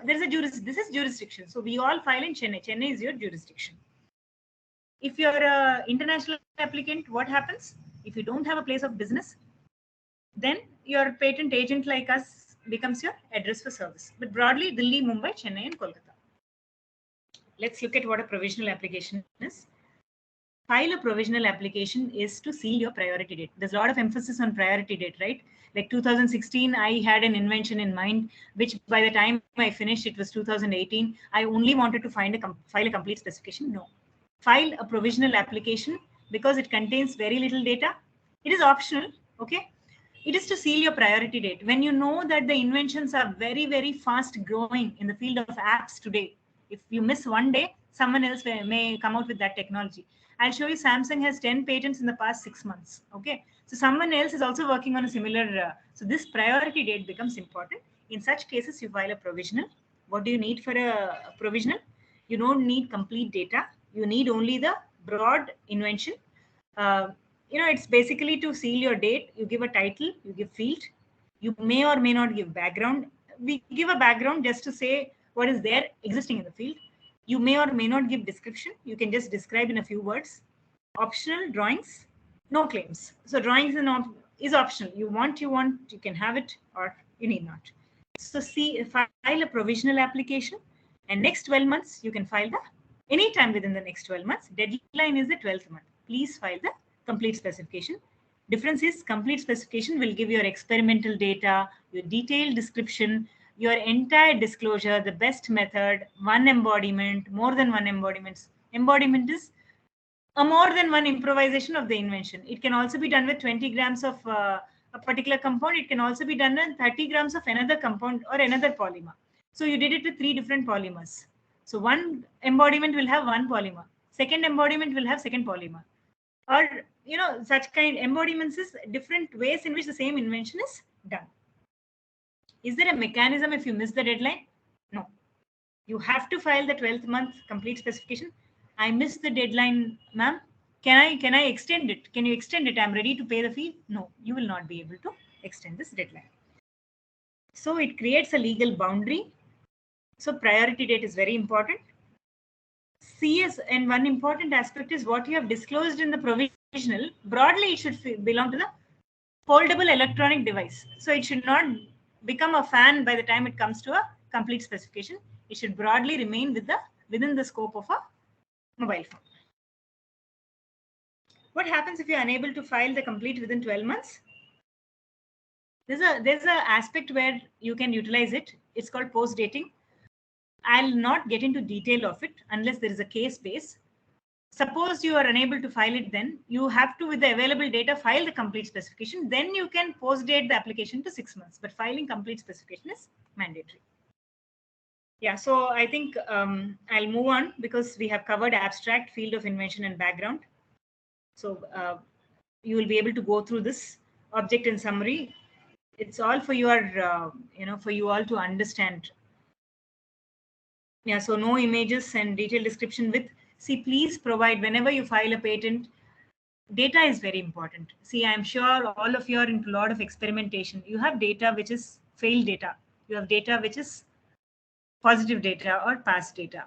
S6: there's a this is jurisdiction. So we all file in Chennai. Chennai is your jurisdiction. If you're an international applicant, what happens? If you don't have a place of business, then your patent agent like us becomes your address for service. But broadly, Delhi, Mumbai, Chennai, and Kolkata. Let's look at what a provisional application is. File a provisional application is to seal your priority date. There's a lot of emphasis on priority date, right? Like 2016, I had an invention in mind, which by the time I finished, it was 2018. I only wanted to file a complete specification. No. File a provisional application because it contains very little data. It is optional. Okay. It is to seal your priority date. When you know that the inventions are very, very fast growing in the field of apps today, if you miss one day, someone else may come out with that technology. I'll show you Samsung has 10 patents in the past 6 months. Okay. So someone else is also working on a similar, so this priority date becomes important. In such cases, you file a provisional. What do you need for a provisional? You don't need complete data. You need only the broad invention. It's basically to seal your date. You give a title, you give field. You may or may not give background. We give a background just to say what is there existing in the field. You may or may not give description. You can just describe in a few words. Optional drawings, no claims. So drawings is optional. You want, you can have it or you need not. So file a provisional application, and next 12 months, you can file anytime within the next 12 months. Deadline is the 12th month. Please file the complete specification. Difference is complete specification will give your experimental data, your detailed description, your entire disclosure, the best method, one embodiment, more than one embodiments. Embodiment is a more than one improvisation of the invention. It can also be done with 20 grams of a particular compound. It can also be done with 30 grams of another compound or another polymer. So you did it with 3 different polymers. So one embodiment will have one polymer. Second embodiment will have second polymer. Or, such kind embodiments is different ways in which the same invention is done. Is there a mechanism if you miss the deadline? No. You have to file the 12th month complete specification. I missed the deadline, ma'am. Can I extend it? Can you extend it? I'm ready to pay the fee. No, you will not be able to extend this deadline. So it creates a legal boundary. So priority date is very important. CS, and one important aspect is what you have disclosed in the provisional. Broadly, it should belong to the foldable electronic device. So it should not become a fan by the time it comes to a complete specification. It should broadly remain within the scope of a mobile phone. What happens if you are unable to file the complete within 12 months? There's a aspect where you can utilize it. It's called post dating. I'll not get into detail of it unless there is a case base. Suppose you are unable to file it, then you have to, with the available data, file the complete specification. Then you can post date the application to 6 months, but filing complete specification is mandatory. Yeah, so I think I'll move on because we have covered abstract, field of invention, and background. So you will be able to go through this object and summary. It's all for your, for you all to understand. Yeah, so no images and detailed description with, see, please provide whenever you file a patent, data is very important. See, I'm sure all of you are into a lot of experimentation. You have data which is failed data. You have data which is positive data or past data,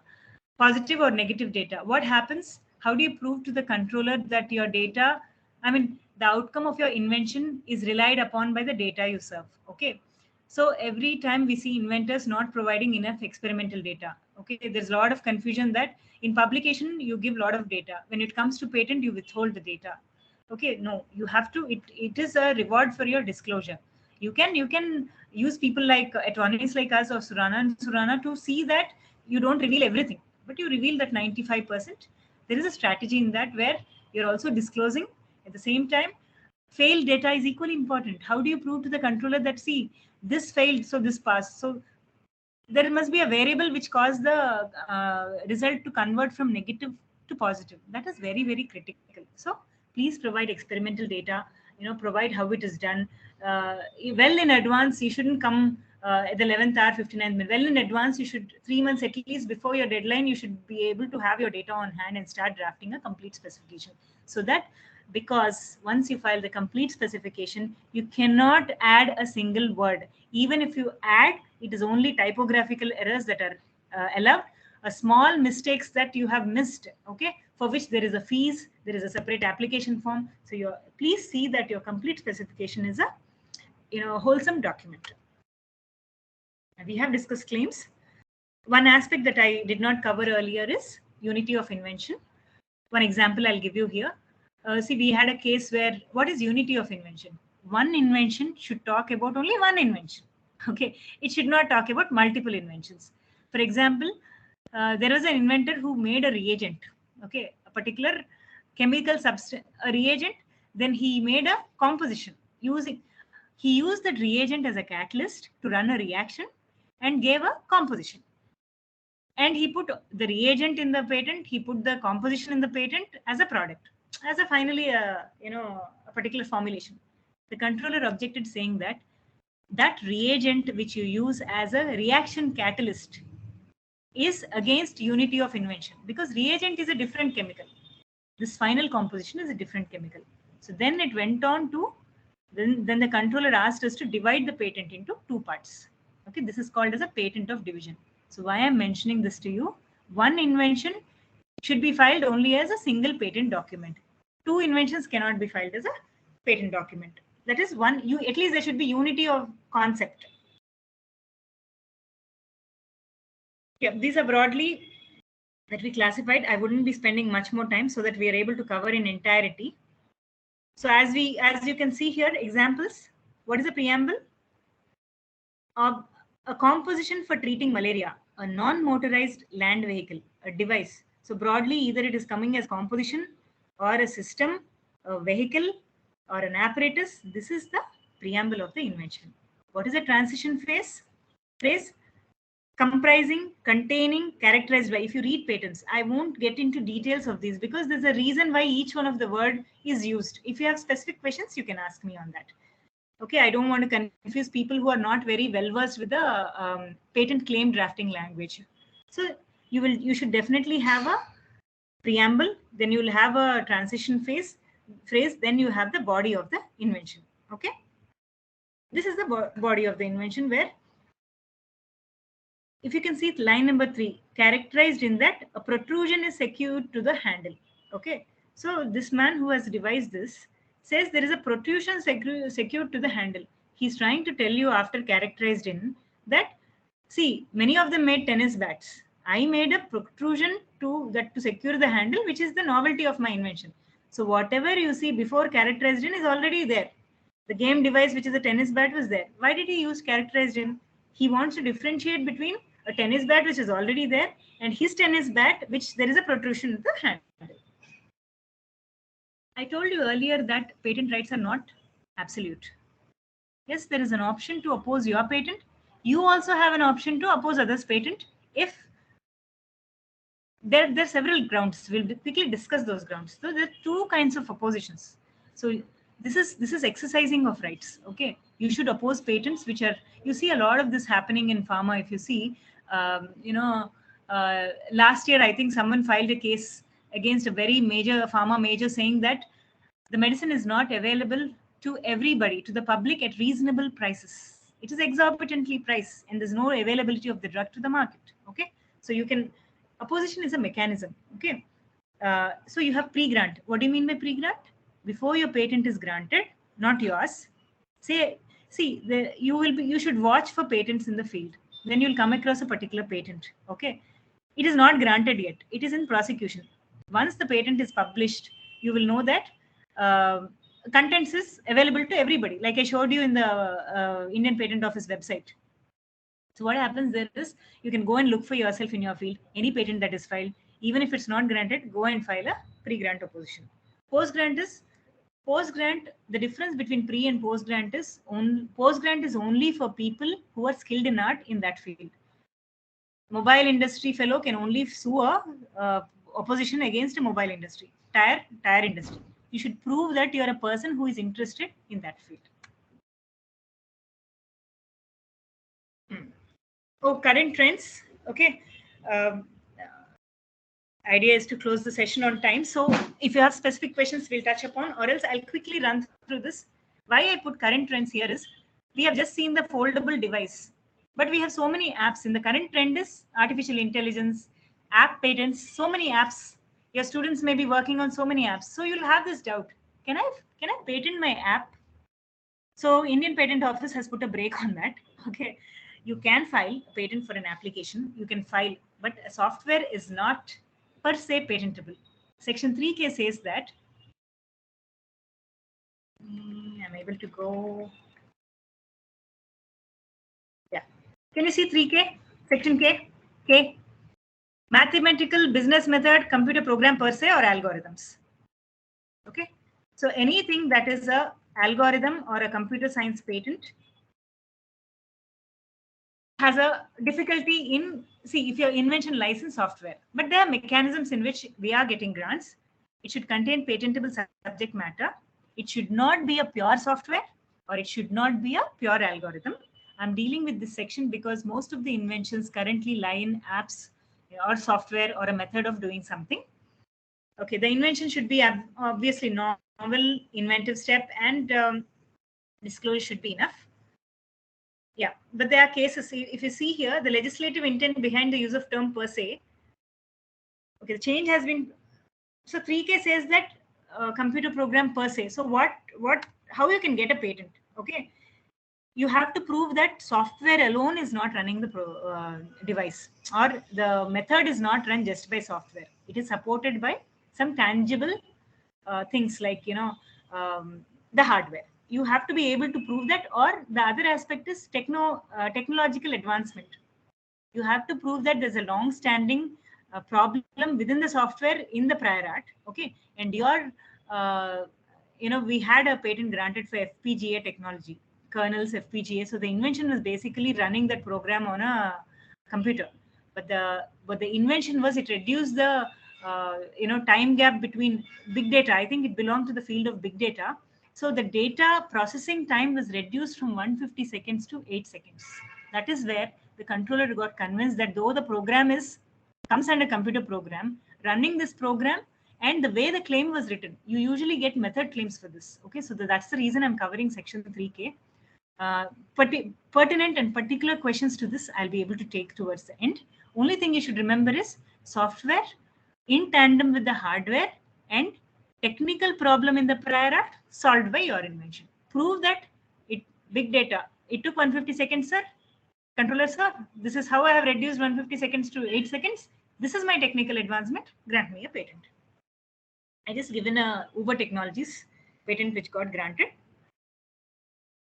S6: positive or negative data. What happens? How do you prove to the controller that your data, the outcome of your invention is relied upon by the data you serve? Okay. So every time we see inventors not providing enough experimental data. Okay. There's a lot of confusion that in publication, you give a lot of data. When it comes to patent, you withhold the data. Okay. No, you have to, it is a reward for your disclosure. You can use people like attorneys like us or Surana to see that you don't reveal everything, but you reveal that 95%. There is a strategy in that where you're also disclosing. At the same time, failed data is equally important. How do you prove to the controller that, see, this failed, so this passed? So there must be a variable which caused the result to convert from negative to positive. That is very, very critical. So please provide experimental data, provide how it is done. Well in advance, you shouldn't come at the 11th hour, 59th minute. Well in advance, you should 3 months at least before your deadline, you should be able to have your data on hand and start drafting a complete specification. So that, because once you file the complete specification, you cannot add a single word. Even if you add, it is only typographical errors that are allowed, a small mistakes that you have missed, okay, for which there is a fees, there is a separate application form. So please see that your complete specification is a wholesome document. And we have discussed claims. One aspect that I did not cover earlier is unity of invention. One example I'll give you here. See, we had a case where, what is unity of invention? One invention should talk about only one invention. Okay, it should not talk about multiple inventions. For example, there was an inventor who made a reagent. Okay, a particular chemical substance, a reagent. Then he made a composition using. He used that reagent as a catalyst to run a reaction and gave a composition. And he put the reagent in the patent. He put the composition in the patent as a product, as a finally a particular formulation. The controller objected, saying that reagent which you use as a reaction catalyst is against unity of invention, because reagent is a different chemical. This final composition is a different chemical. So then it went on to, then the controller asked us to divide the patent into 2 parts. Okay, this is called as a patent of division. So why I'm mentioning this to you, one invention should be filed only as a single patent document. 2 inventions cannot be filed as a patent document. That is one, at least there should be unity of concept. Yeah, these are broadly that we classified. I wouldn't be spending much more time so that we are able to cover in entirety. So as you can see here, examples. What is a preamble? A composition for treating malaria, a non-motorized land vehicle, a device. So broadly, either it is coming as composition or a system, a vehicle, or an apparatus. This is the preamble of the invention. What is the transition phase? comprising, containing, characterized by. If you read patents, I won't get into details of these because there's a reason why each one of the word is used. If you have specific questions, you can ask me on that. Okay, I don't want to confuse people who are not very well versed with the patent claim drafting language. So you should definitely have a preamble, then you will have a transition phrase, then you have the body of the invention. Okay, this is the body of the invention, where if you can see line number 3, characterized in that a protrusion is secured to the handle. Okay, so this man who has devised this says there is a protrusion secured to the handle. He's trying to tell you, after characterized in, that see, many of them made tennis bats. I made a protrusion to secure the handle, which is the novelty of my invention. So whatever you see before characterized in is already there. The game device, which is a tennis bat, was there. Why did he use characterized in? He wants to differentiate between a tennis bat, which is already there, and his tennis bat, which there is a protrusion in the handle. I told you earlier that patent rights are not absolute. Yes, there is an option to oppose your patent. You also have an option to oppose others' patent if there are several grounds. We'll quickly discuss those grounds. So there are 2 kinds of oppositions. So this is exercising of rights. Okay, you should oppose patents which are, you see a lot of this happening in pharma. If you see, last year I think someone filed a case against a very major pharma major, saying that the medicine is not available to everybody, to the public, at reasonable prices. It is exorbitantly priced, and there's no availability of the drug to the market. Okay, so you can, opposition is a mechanism. Okay, so you have pre-grant. What do you mean by pre-grant? Before your patent is granted, not yours, you should watch for patents in the field. Then you'll come across a particular patent. Okay, it is not granted yet. It is in prosecution. Once the patent is published, you will know that contents is available to everybody, like I showed you in the Indian Patent Office website. So what happens there is, you can go and look for yourself in your field, any patent that is filed, even if it's not granted, go and file a pre-grant opposition. Post-grant, the difference between pre and post-grant is, post-grant is only for people who are skilled in art in that field. Mobile industry fellow can only sue a opposition against a mobile industry, tire industry. You should prove that you are a person who is interested in that field. Oh, current trends. Okay. Idea is to close the session on time. So if you have specific questions, we'll touch upon, or else I'll quickly run through this. Why I put current trends here is, we have just seen the foldable device, but we have so many apps. In the current trend is artificial intelligence, app patents, so many apps. Your students may be working on so many apps. So you'll have this doubt. Can I patent my app? So Indian Patent Office has put a break on that. Okay. You can file a patent for an application. You can file, but a software is not per se patentable. Section 3K says that, I'm able to go. Yeah. Can you see 3K? Section K? Mathematical, business method, computer program per se, or algorithms. Okay. So anything that is a algorithm or a computer science patent has a difficulty in, see, if your invention license software, but there are mechanisms in which we are getting grants. It should contain patentable subject matter. It should not be a pure software, or it should not be a pure algorithm. I'm dealing with this section because most of the inventions currently lie in apps or software or a method of doing something. Okay, the invention should be obviously novel, inventive step, and disclosure should be enough. Yeah, but there are cases, if you see here, the legislative intent behind the use of term per se. Okay, the change has been, so 3K says that computer program per se. So how you can get a patent? Okay, you have to prove that software alone is not running the device, or the method is not run just by software. It is supported by some tangible things like, the hardware. You have to be able to prove that, or the other aspect is technological advancement. You have to prove that there's a long-standing problem within the software in the prior art. Okay, and we had a patent granted for Fpga technology, kernels Fpga. So the invention was basically running that program on a computer. But the invention was it reduced the time gap between big data. I think it belonged to the field of big data. So the data processing time was reduced from 150 seconds to 8 seconds. That is where the controller got convinced that though the program comes under computer program, running this program and the way the claim was written, you usually get method claims for this. Okay, so that's the reason I'm covering section 3K. Pertinent and particular questions to this I'll be able to take towards the end. Only thing you should remember is software in tandem with the hardware and technical problem in the prior art solved by your invention. Prove that big data, it took 150 seconds, sir. Controller, sir, this is how I have reduced 150 seconds to 8 seconds. This is my technical advancement. Grant me a patent. I just given a Uber Technologies patent which got granted.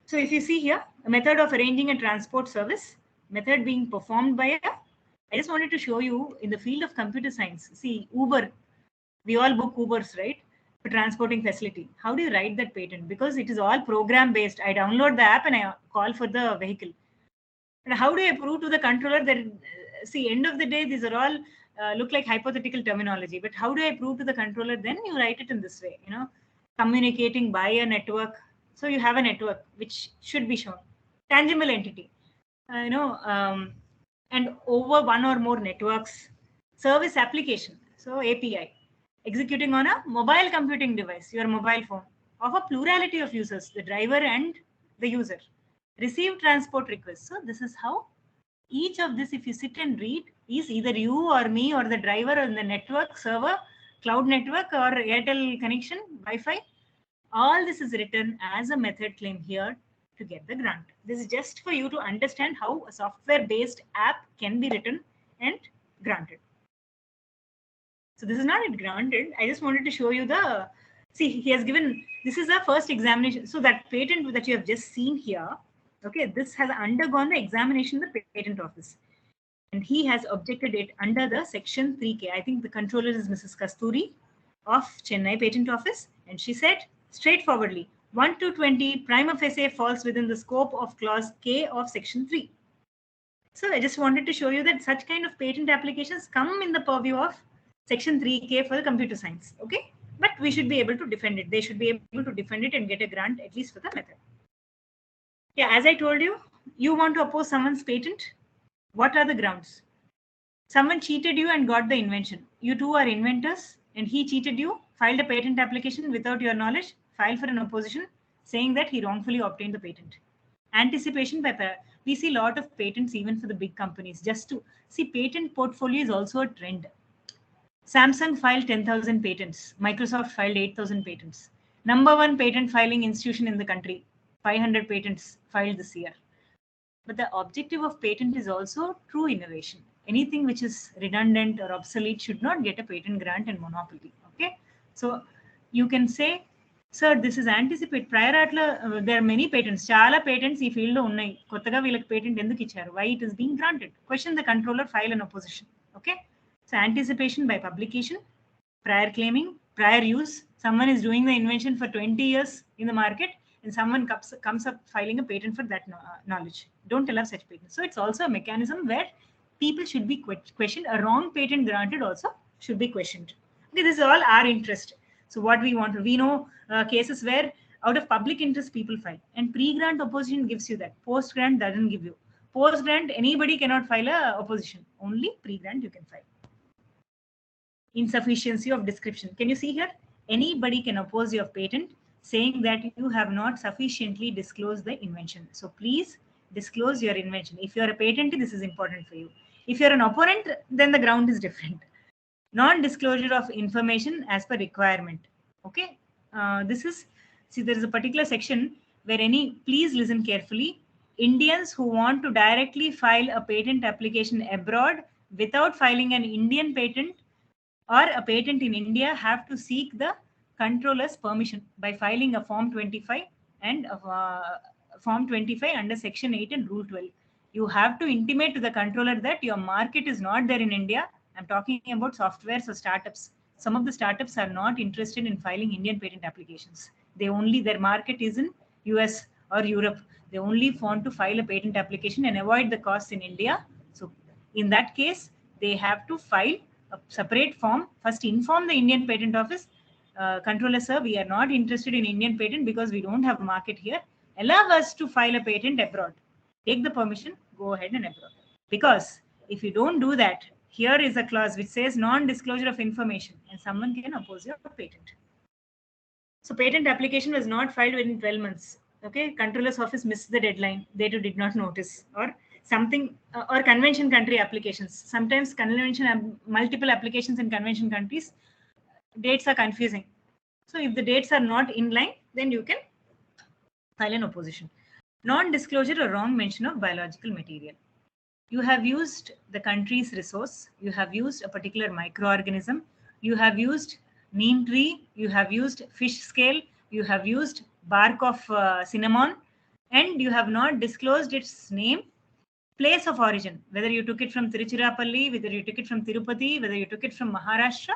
S6: So if you see here, a method of arranging a transport service, method being performed by I just wanted to show you in the field of computer science. See, Uber, we all book Ubers, right? For transporting facility. How do you write that patent? Because it is all program based. I download the app and I call for the vehicle. And how do I prove to the controller that, see, end of the day, these are all look like hypothetical terminology. But how do I prove to the controller? Then you write it in this way, communicating by a network. So you have a network which should be shown. Tangible entity, and over one or more networks. Service application, so API. Executing on a mobile computing device, your mobile phone, of a plurality of users, the driver and the user. Receive transport requests. So this is how each of this, if you sit and read, is either you or me or the driver on the network, server, cloud network or Airtel connection, Wi-Fi. All this is written as a method claim here to get the grant. This is just for you to understand how a software-based app can be written and granted. So this is not it granted. I just wanted to show you see, he has given, this is the first examination. So that patent that you have just seen here, okay, this has undergone the examination in the patent office. And he has objected it under the section 3K. I think the controller is Mrs. Kasturi of Chennai Patent Office. And she said straightforwardly, 1 to 20 prima facie falls within the scope of clause K of section 3. So I just wanted to show you that such kind of patent applications come in the purview of section 3K for the computer science. Okay, but we should be able to defend it. They should be able to defend it and get a grant at least for the method. Yeah, as I told you, you want to oppose someone's patent. What are the grounds? Someone cheated you and got the invention. You two are inventors and he cheated you, filed a patent application without your knowledge, filed for an opposition saying that he wrongfully obtained the patent. Anticipation by we see a lot of patents even for the big companies. Just to see, patent portfolio is also a trend. Samsung filed 10,000 patents. Microsoft filed 8,000 patents. #1 patent filing institution in the country. 500 patents filed this year. But the objective of patent is also true innovation. Anything which is redundant or obsolete should not get a patent grant and monopoly. Okay, so you can say, sir, this is anticipate. Prior art there are many patents. Chala patents ee field lo unnai. Kottaga veelaki patent enduku icharu? Why it is being granted? Question the controller, file an opposition. Okay, so anticipation by publication, prior claiming, prior use. Someone is doing the invention for 20 years in the market, and someone comes up filing a patent for that knowledge. Don't allow such patents. So it's also a mechanism where people should be questioned. A wrong patent granted also should be questioned. Okay, this is all our interest. So what we want, we know cases where out of public interest people file, and pre-grant opposition gives you that. Post-grant doesn't give you. Post-grant, anybody cannot file a opposition. Only pre-grant you can file. Insufficiency of description. Can you see here? Anybody can oppose your patent saying that you have not sufficiently disclosed the invention. So please disclose your invention. If you're a patentee, this is important for you. If you're an opponent, then the ground is different. Non-disclosure of information as per requirement. Okay, this is, see, there is a particular section where please listen carefully. Indians who want to directly file a patent application abroad without filing an Indian patent or a patent in India have to seek the controller's permission by filing a Form 25 and Form 25 under Section 8 and Rule 12. You have to intimate to the controller that your market is not there in India. I'm talking about softwares or startups. Some of the startups are not interested in filing Indian patent applications. Their market is in US or Europe. They only want to file a patent application and avoid the costs in India. So In that case, they have to file a separate form. First, inform the Indian Patent Office, Controller sir, we are not interested in Indian patent because we don't have market here. Allow us to file a patent abroad. Take the permission, go ahead and abroad. Because if you don't do that, here is a clause which says non-disclosure of information and someone can oppose your patent. So patent application was not filed within 12 months. Okay, Controller's office missed the deadline. They too did not notice, or something, or convention country applications. Sometimes convention, multiple applications in convention countries, dates are confusing. So if the dates are not in line, then you can file an opposition. Non-disclosure or wrong mention of biological material. You have used the country's resource, you have used a particular microorganism, you have used neem tree, you have used fish scale, you have used bark of cinnamon, and you have not disclosed its name, place of origin, whether you took it from Tiruchirappalli, whether you took it from Tirupati, whether you took it from Maharashtra.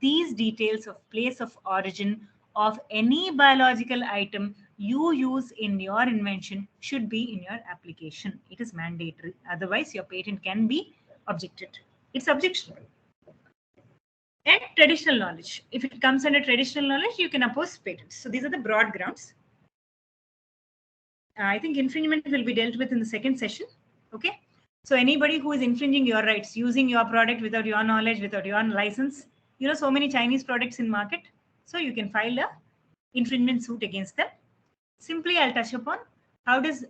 S6: These details of place of origin of any biological item you use in your invention should be in your application. It is mandatory. Otherwise, your patent can be objected. It's objectionable. And traditional knowledge. If it comes under traditional knowledge, you can oppose patents. So these are the broad grounds. I think infringement will be dealt with in the second session. Okay. So anybody who is infringing your rights, using your product without your knowledge, without your license, you know, so many Chinese products in market. So you can file a infringement suit against them. Simply, I'll touch upon how does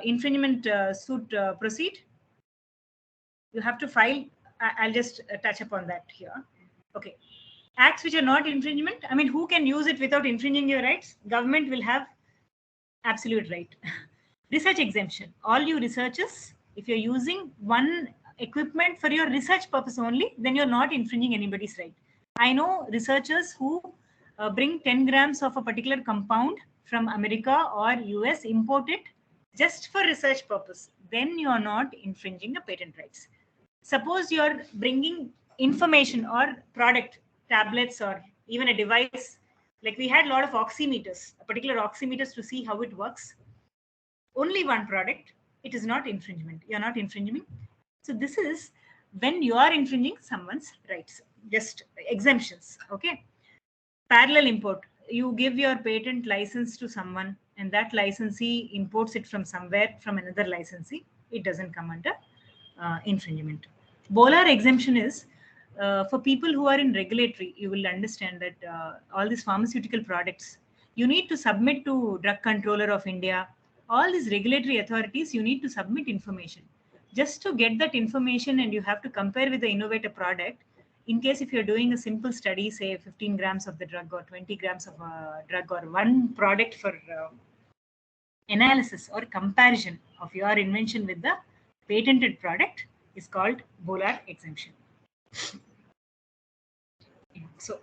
S6: infringement suit proceed. You have to file. I'll just touch upon that here. Okay. Acts which are not infringement. I mean, who can use it without infringing your rights? Government will have absolute right. Research exemption. All you researchers, if you're using one equipment for your research purpose only, then you're not infringing anybody's right. I know researchers who bring 10 grams of a particular compound from America or US, import it just for research purpose. Then you are not infringing the patent rights. Suppose you're bringing information or product, tablets, or even a device, like we had a lot of oximeters, a particular oximeters to see how it works. Only one product, it is not infringement. You're not infringing. So this is when you are infringing someone's rights, just exemptions. Okay. Parallel import. You give your patent license to someone and that licensee imports it from somewhere from another licensee. It doesn't come under infringement. Bolar exemption is for people who are in regulatory. You will understand that all these pharmaceutical products, you need to submit to Drug Controller of India. All these regulatory authorities, you need to submit information. Just to get that information, and you have to compare with the innovator product. In case if you're doing a simple study, say 15 grams of the drug or 20 grams of a drug or one product for analysis or comparison of your invention with the patented product is called Bolar exemption. So,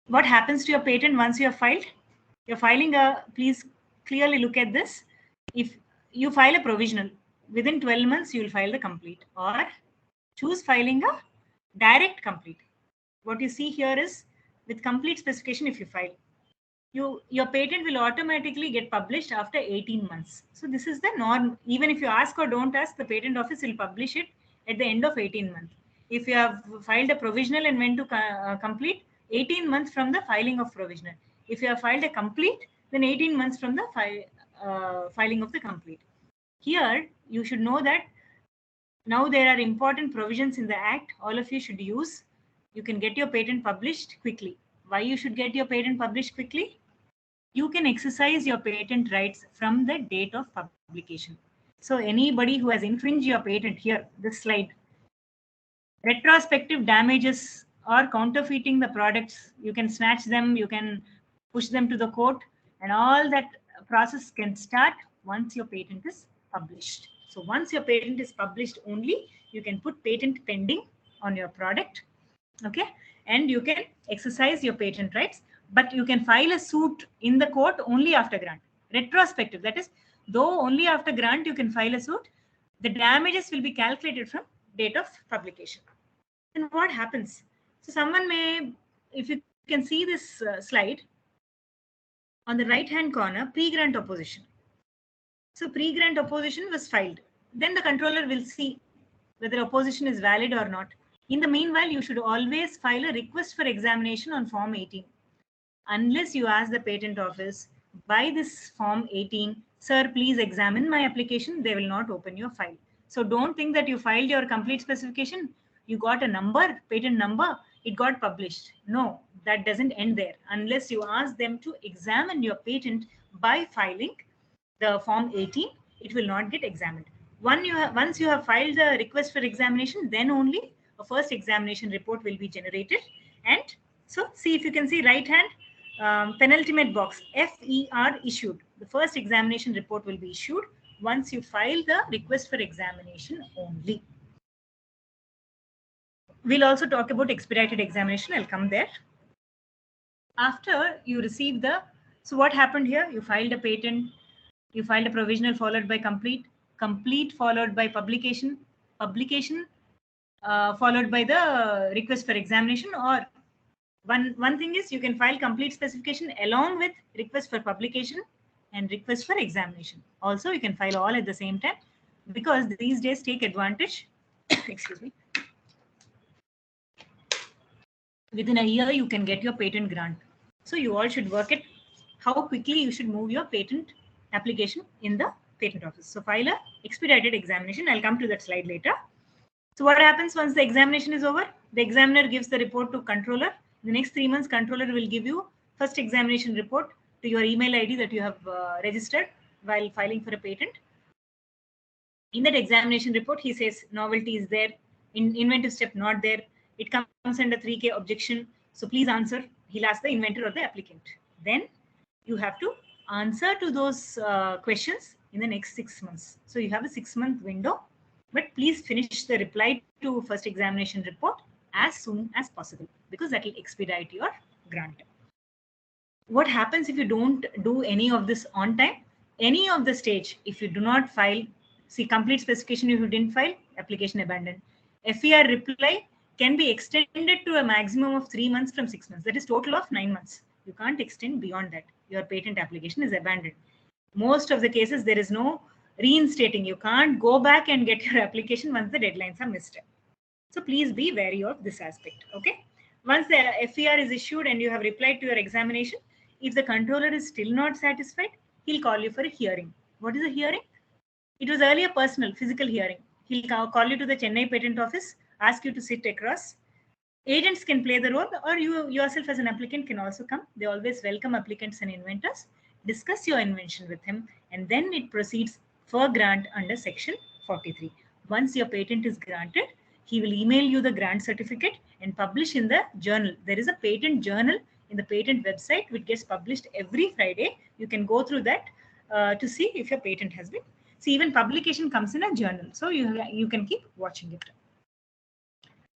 S6: what happens to your patent once you have filed? You're filing please clearly look at this. If you file a provisional, within 12 months, you will file the complete, or choose filing a direct complete. What you see here is with complete specification, if you file, your patent will automatically get published after 18 months. So this is the norm. Even if you ask or don't ask, the patent office will publish it at the end of 18 months. If you have filed a provisional and went to complete, 18 months from the filing of provisional. If you have filed a complete, then 18 months from the filing of the complete. Here, you should know that now there are important provisions in the Act. All of you should use. You can get your patent published quickly. Why you should get your patent published quickly? You can exercise your patent rights from the date of publication. So anybody who has infringed your patent here, this slide, retrospective damages or counterfeiting the products, you can snatch them, you can push them to the court, and all that process can start once your patent is published. So once your patent is published only, you can put patent pending on your product, okay? And you can exercise your patent rights, but you can file a suit in the court only after grant. Retrospective, that is, though only after grant you can file a suit, the damages will be calculated from date of publication. Then what happens? So someone may, if you can see this slide, on the right-hand corner, pre-grant opposition. So pre-grant opposition was filed. Then the controller will see whether opposition is valid or not. In the meanwhile, you should always file a request for examination on Form 18. Unless you ask the patent office, by this Form 18, sir, please examine my application, they will not open your file. So don't think that you filed your complete specification, you got a number, patent number, it got published. No, that doesn't end there. Unless you ask them to examine your patent by filing the Form 18, it will not get examined. Once you have filed the request for examination, then only a first examination report will be generated. And so see, if you can see right hand, penultimate box, FER issued. The first examination report will be issued once you file the request for examination only. We'll also talk about expedited examination. I'll come there. After you receive the, so what happened here? You filed a patent, you filed a provisional followed by complete, complete followed by publication, publication followed by the request for examination, or one thing is you can file complete specification along with request for publication and request for examination. Also, you can file all at the same time, because these days take advantage. Excuse me. Within a year, you can get your patent grant. So you all should work at how quickly you should move your patent application in the patent office. So file a expedited examination. I'll come to that slide later. So what happens once the examination is over? The examiner gives the report to controller. In the next 3 months, controller will give you first examination report to your email ID that you have registered while filing for a patent. In that examination report, he says novelty is there, inventive step not there. It comes under 3K objection. So please answer. He'll ask the inventor or the applicant. Then you have to answer to those questions in the next 6 months. So you have a 6-month window, but please finish the reply to first examination report as soon as possible, because that will expedite your grant. What happens if you don't do any of this on time? Any of the stage, if you do not file, see complete specification, if you didn't file, application abandoned. FER reply can be extended to a maximum of 3 months from 6 months. That is total of 9 months. You can't extend beyond that. Your patent application is abandoned. Most of the cases, there is no reinstating. You can't go back and get your application once the deadlines are missed. So please be wary of this aspect. Okay. Once the FER is issued and you have replied to your examination, if the controller is still not satisfied, he'll call you for a hearing. What is a hearing? It was earlier personal, physical hearing. He'll call you to the Chennai patent office, ask you to sit across. Agents can play the role, or you yourself as an applicant can also come. They always welcome applicants and inventors. Discuss your invention with him, and then it proceeds for grant under section 43. Once your patent is granted, he will email you the grant certificate and publish in the journal. There is a patent journal in the patent website which gets published every Friday. You can go through that to see if your patent has been. See, even publication comes in a journal, so you can keep watching it.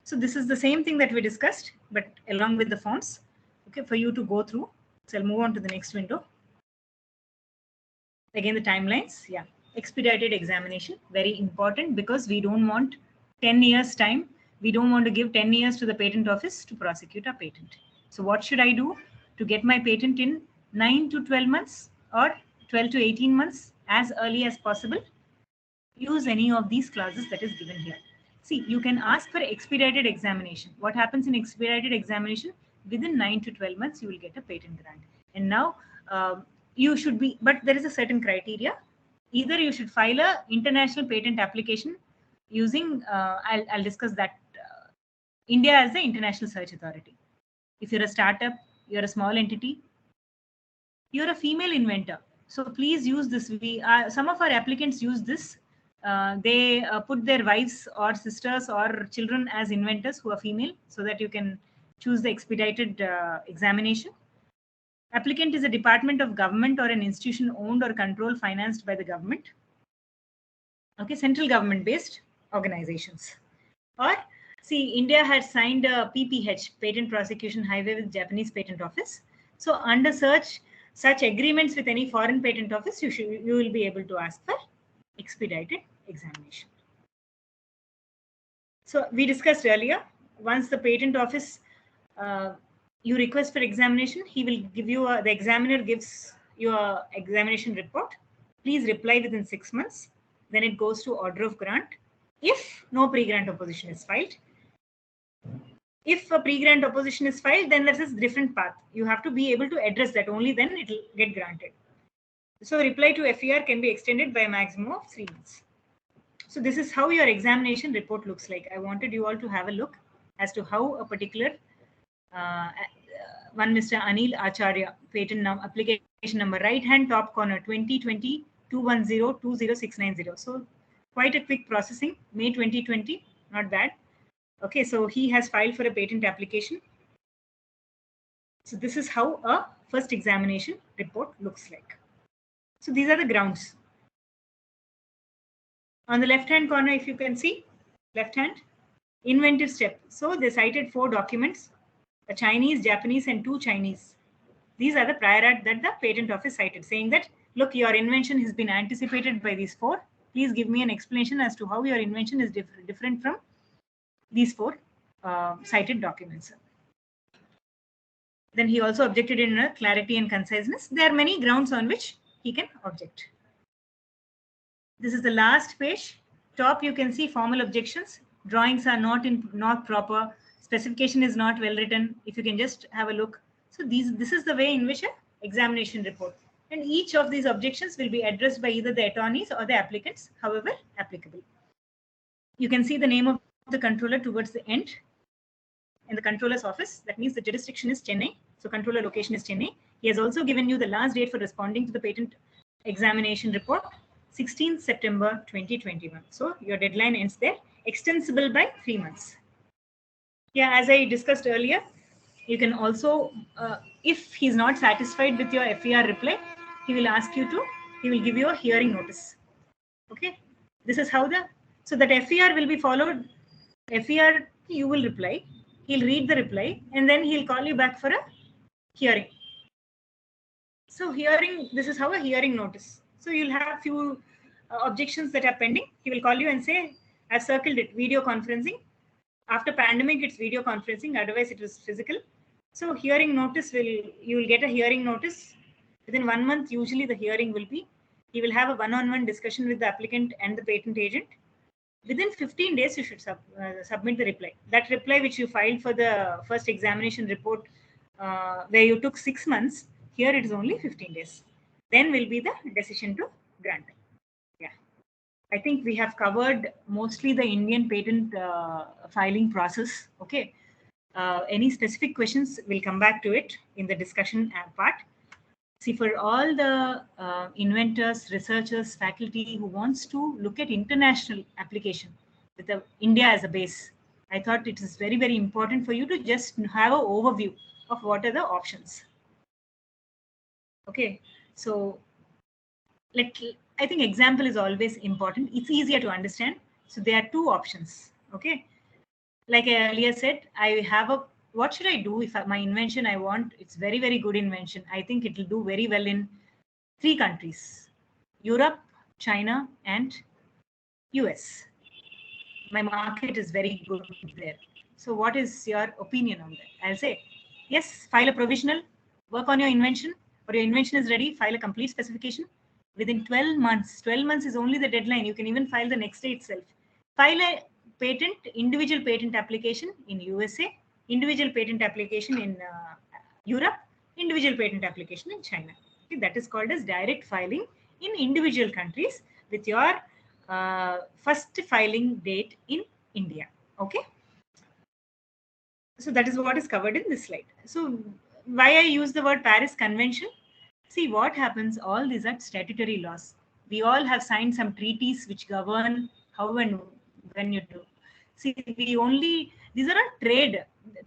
S6: So this is the same thing that we discussed, but along with the forms, okay, for you to go through. So I'll move on to the next window. Again, the timelines. Yeah, expedited examination, very important, because we don't want 10 years time. We don't want to give 10 years to the patent office to prosecute our patent. So what should I do to get my patent in 9 to 12 months or 12 to 18 months as early as possible? Use any of these clauses that is given here. See, you can ask for expedited examination. What happens in expedited examination? Within 9 to 12 months, you will get a patent grant. And now you should be, but there is a certain criteria. Either you should file a international patent application using, I'll discuss that, India as the international search authority. If you're a startup, you're a small entity, you're a female inventor. So please use this. Some of our applicants use this. They put their wives or sisters or children as inventors who are female, so that you can choose the expedited examination. Applicant is a department of government or an institution owned or controlled, financed by the government. Okay, central government based organizations. Or see, India has signed a PPH, Patent Prosecution Highway, with Japanese Patent Office. So under such agreements with any foreign patent office, you will be able to ask for expedited examination. So we discussed earlier, once the patent office, you request for examination, he will give you, the examiner gives you an examination report. please reply within 6 months. Then it goes to order of grant. If no pre-grant opposition is filed, if a pre-grant opposition is filed, then there's a different path. You have to be able to address that. Only then it will get granted. So reply to FER can be extended by a maximum of 3 months. So this is how your examination report looks like. I wanted you all to have a look as to how a particular one Mr. Anil Acharya, patent application number, right hand top corner 2020-210-20690. So quite a quick processing, May 2020, not bad. Okay, so he has filed for a patent application. So this is how a first examination report looks like. So these are the grounds. On the left hand corner, if you can see, left hand, inventive step. So they cited 4 documents, a Chinese, Japanese, and 2 Chinese. These are the prior art that the patent office cited, saying that, look, your invention has been anticipated by these 4. Please give me an explanation as to how your invention is different from these 4 cited documents. Then he also objected in clarity and conciseness. There are many grounds on which he can object. This is the last page. Top, you can see formal objections. Drawings are not proper. Specification is not well written. If you can just have a look. So this is the way in which an examination report. And each of these objections will be addressed by either the attorneys or the applicants, however applicable. You can see the name of the controller towards the end in the controller's office. That means the jurisdiction is Chennai. So controller location is Chennai. He has also given you the last date for responding to the patent examination report, 16th September 2021. So your deadline ends there, extensible by 3 months. Yeah, as I discussed earlier, you can also, if he's not satisfied with your FER reply, he will give you a hearing notice. Okay, this is how so that FER will be followed. FER, you will reply, he'll read the reply, and then he'll call you back for a hearing. So hearing, this is how a hearing notice. So you'll have few objections that are pending. He will call you and say, I've circled it, video conferencing. After pandemic, it's video conferencing. Otherwise, it was physical. So hearing notice you will get a hearing notice within 1 month. Usually the hearing will be, he will have a one-on-one discussion with the applicant and the patent agent. Within 15 days, you should submit the reply. That reply which you filed for the first examination report, where you took 6 months, here it is only 15 days. Then will be the decision to grant. Yeah, I think we have covered mostly the Indian patent filing process. Okay. Any specific questions, we'll come back to it in the discussion part. See, for all the inventors, researchers, faculty who wants to look at international application with India as a base, I thought it is very, very important for you to just have an overview of what are the options. Okay, so I think example is always important. It's easier to understand. So there are 2 options. Okay. Like I earlier said, I have what should I do if my invention it's very, very good invention. I think it will do very well in 3 countries, Europe, China, and US. My market is very good there. So what is your opinion on that? I'll say, yes, file a provisional, work on your invention, or your invention is ready, file a complete specification. Within 12 months, 12 months is only the deadline. You can even file the next day itself. File a individual patent application in USA, individual patent application in Europe, individual patent application in China. Okay, that is called as direct filing in individual countries with your first filing date in India. Okay. So that is what is covered in this slide. So why I use the word Paris Convention? See what happens, all these are statutory laws. We all have signed some treaties which govern how and when you do. See, these are trade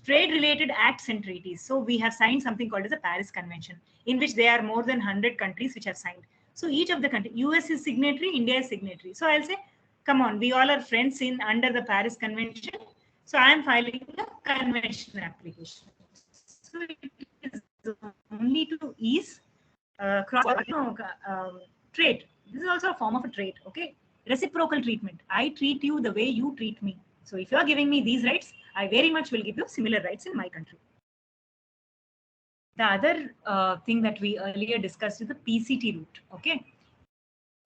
S6: related acts and treaties. So we have signed something called as a Paris Convention, in which there are more than 100 countries which have signed. So each of the countries, US is signatory, India is signatory. So I'll say, come on, we all are friends under the Paris Convention. So I am filing a convention application. So it is only to ease trade. This is also a form of a trade. Okay, reciprocal treatment. I treat you the way you treat me. So if you are giving me these rights, I very much will give you similar rights in my country. The other thing that we earlier discussed is the Pct route. Okay,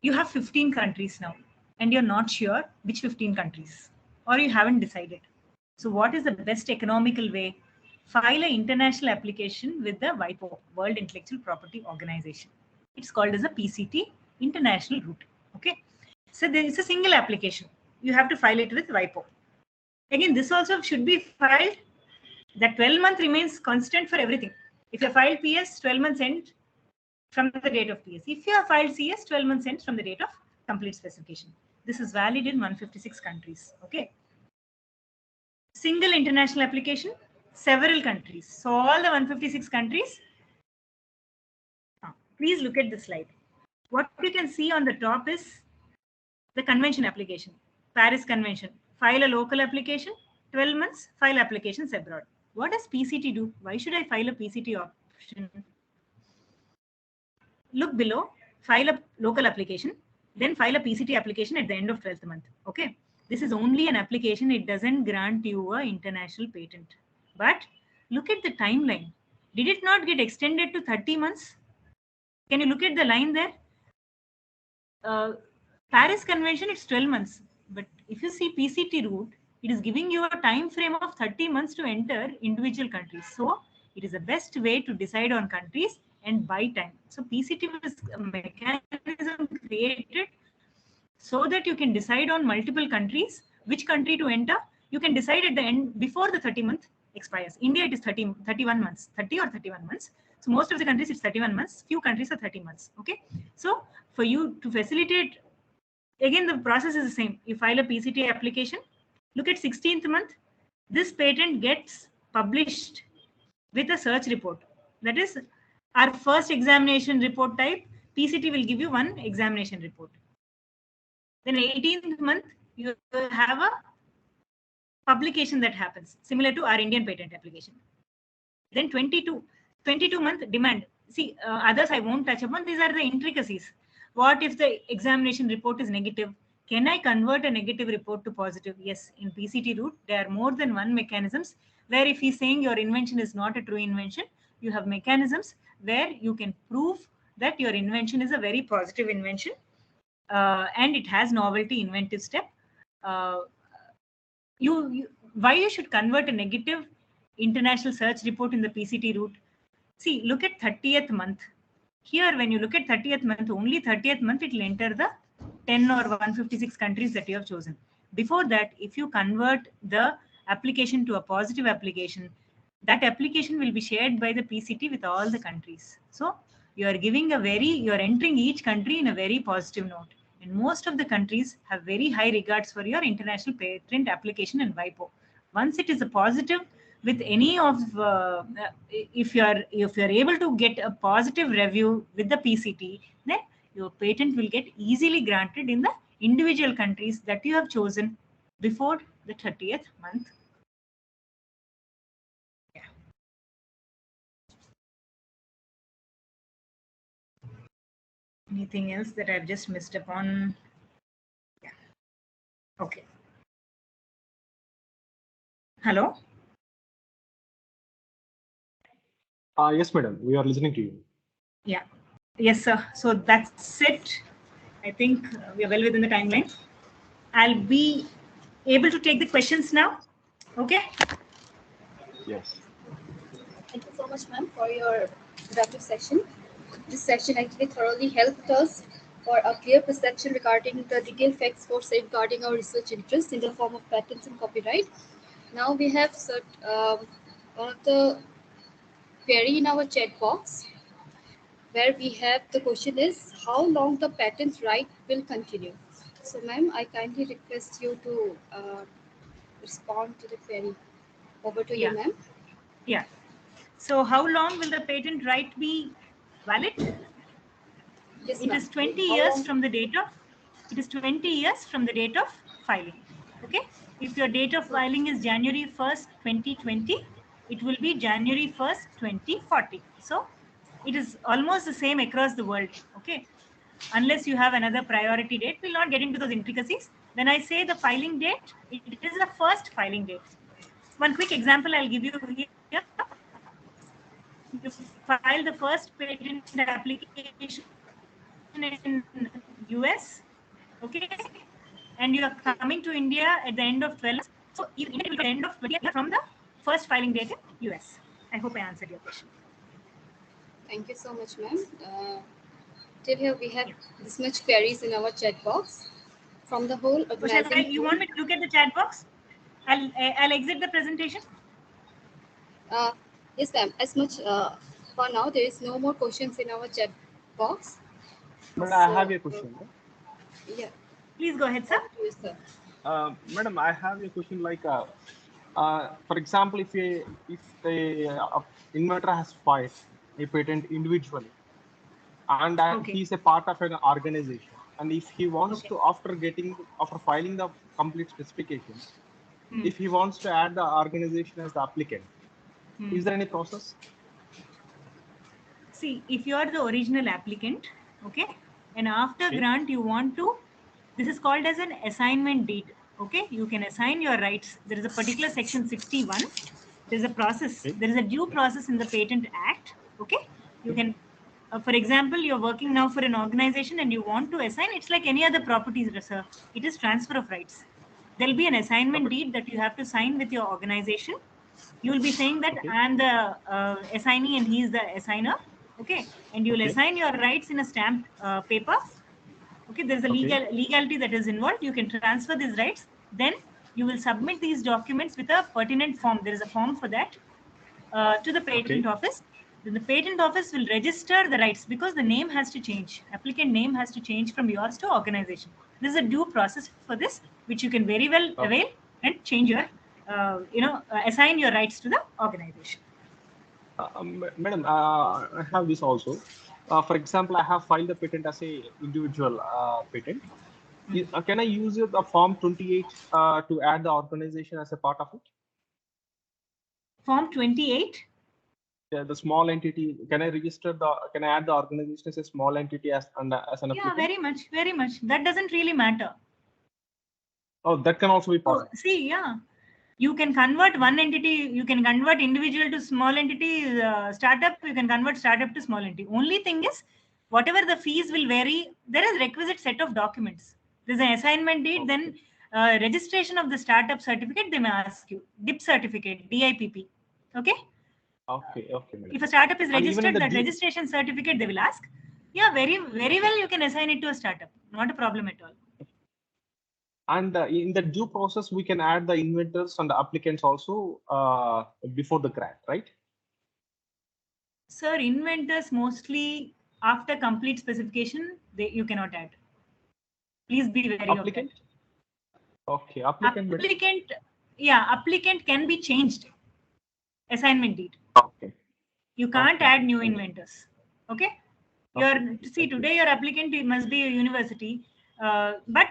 S6: you have 15 countries now, and you're not sure which 15 countries, or you haven't decided. So what is the best economical way? File an international application with the WIPO, World Intellectual Property Organization. It's called as a PCT, International Route. Okay. So there is a single application. You have to file it with WIPO. Again, this also should be filed. That 12-month remains constant for everything. If you filed PS, 12 months end from the date of PS. If you have filed CS, 12 months ends from the date of complete specification. This is valid in 156 countries. Okay. Single international application, several countries. So all the 156 countries. Please look at the slide. What you can see on the top is the convention application, Paris Convention. File a local application, 12 months, file applications abroad. What does PCT do? Why should I file a PCT option? Look below, file a local application, then file a PCT application at the end of 12th month. Okay. This is only an application. It doesn't grant you an international patent. But look at the timeline. Did it not get extended to 30 months? Can you look at the line there? Paris Convention, it's 12 months. But if you see PCT route, it is giving you a time frame of 30 months to enter individual countries. So it is the best way to decide on countries and buy time. So PCT was a mechanism created so that you can decide on multiple countries, which country to enter. You can decide at the end before the 30-month expires. India, it is 31 months, 30 or 31 months. So most of the countries, it's 31 months. Few countries are 30 months. Okay. So for you to facilitate, again, the process is the same. You file a PCT application. Look at 16th month. This patent gets published with a search report. That is our first examination report type. PCT will give you one examination report. Then 18th month, you have a publication that happens, similar to our Indian patent application. Then 22 month demand. See, others I won't touch upon. These are the intricacies. What if the examination report is negative? Can I convert a negative report to positive? Yes, in PCT route, there are more than one mechanisms where if he's saying your invention is not a true invention, you have mechanisms where you can prove that your invention is a very positive invention and it has novelty inventive step. Why you should convert a negative international search report in the PCT route? See, look at 30th month. Here, when you look at 30th month, only 30th month, it will enter the 10 or 156 countries that you have chosen. Before that, if you convert the application to a positive application, that application will be shared by the PCT with all the countries. So you are entering each country in a very positive note. And most of the countries have very high regards for your international patent application and WIPO. Once it is a positive, with any of if you are able to get a positive review with the PCT, then your patent will get easily granted in the individual countries that you have chosen before the 30th month. Yeah. Anything else that I've just missed upon? Yeah. Okay. Hello.
S1: Yes, madam. We are listening to you.
S6: Yeah. Yes, sir. So that's it. I think we are well within the timeline. I'll be able to take the questions now. Okay.
S1: Yes.
S3: Thank you so much, ma'am, for your productive session. This session actually thoroughly helped us for a clear perception regarding the detailed facts for safeguarding our research interests in the form of patents and copyright. Now we have one of the query in our chat box, where we have the question is how long the patent right will continue. So, ma'am, I kindly request you to respond to the query. Over to you, ma'am.
S6: Yeah. So, how long will the patent right be valid?
S3: Yes,
S6: it is 20 years from the date of. It is 20 years from the date of filing. Okay. If your date of filing is January 1st, 2020, it will be January 1st, 2040. So, it is almost the same across the world. Okay. Unless you have another priority date, we'll not get into those intricacies. When I say the filing date, it is the first filing date. One quick example I'll give you here. You file the first patent application in US, okay, and you are coming to India at the end of 12. So even at the end of 20 from the first filing date in US. I hope I answered your question.
S3: Thank you so much, ma'am. Till here we have this much queries in our chat box from the whole organizing.
S6: You want me to look at the chat box? I'll exit the presentation.
S3: Yes, ma'am. As much for now, there is no more questions in our chat box.
S1: But I have a question.
S3: Yeah.
S6: Please go ahead, sir.
S3: Yes, sir.
S1: Madam, I have a question like, for example, if a inventor has filed a patent individually, and he's a part of an organization, and if he wants to, after filing the complete specification, if he wants to add the organization as the applicant, is there any process?
S6: See, if you are the original applicant, okay, and after grant you want to, this is called as an assignment deed. Okay, you can assign your rights. There is a particular section 61. There is a process. There is a due process in the Patent Act. Okay, you can, for example, you're working now for an organization and you want to assign. It's like any other properties, sir. It is transfer of rights. There'll be an assignment deed that you have to sign with your organization. You will be saying that I am the assignee and he is the assigner. Okay, and you will assign your rights in a stamped paper. Okay, there's a legality that is involved. You can transfer these rights. Then you will submit these documents with a pertinent form. There is a form for that to the patent office. Then the patent office will register the rights because the name has to change. Applicant name has to change from yours to organization. This is a due process for this, which you can very well avail and change your, assign your rights to the organization.
S1: Madam, I have this also. For example, I have filed the patent as a individual patent. Can I use the form 28 to add the organization as a part of it?
S6: Form 28?
S1: Yeah, the small entity. Can I add the organization as a small entity as an applicant?
S6: Yeah, very much. That doesn't really matter.
S1: Oh, that can also be possible.
S6: Oh, see, yeah. You can convert one entity, you can convert individual to small entity, startup, you can convert startup to small entity. Only thing is, whatever the fees will vary, there is requisite set of documents. There's an assignment deed, then registration of the startup certificate, they may ask you. DIP certificate, DIPP. Okay?
S1: Okay.
S6: If a startup is registered, that registration certificate they will ask. Yeah, very well you can assign it to a startup. Not a problem at all.
S1: And in the due process, we can add the inventors and the applicants also before the grant, right?
S6: Sir, inventors mostly after complete specification, you cannot add. Please be very
S1: applicant. Okay, applicant.
S6: Applicant can be changed. Assignment deed.
S1: Okay.
S6: You can't add new inventors. Okay. Today your applicant must be a university, but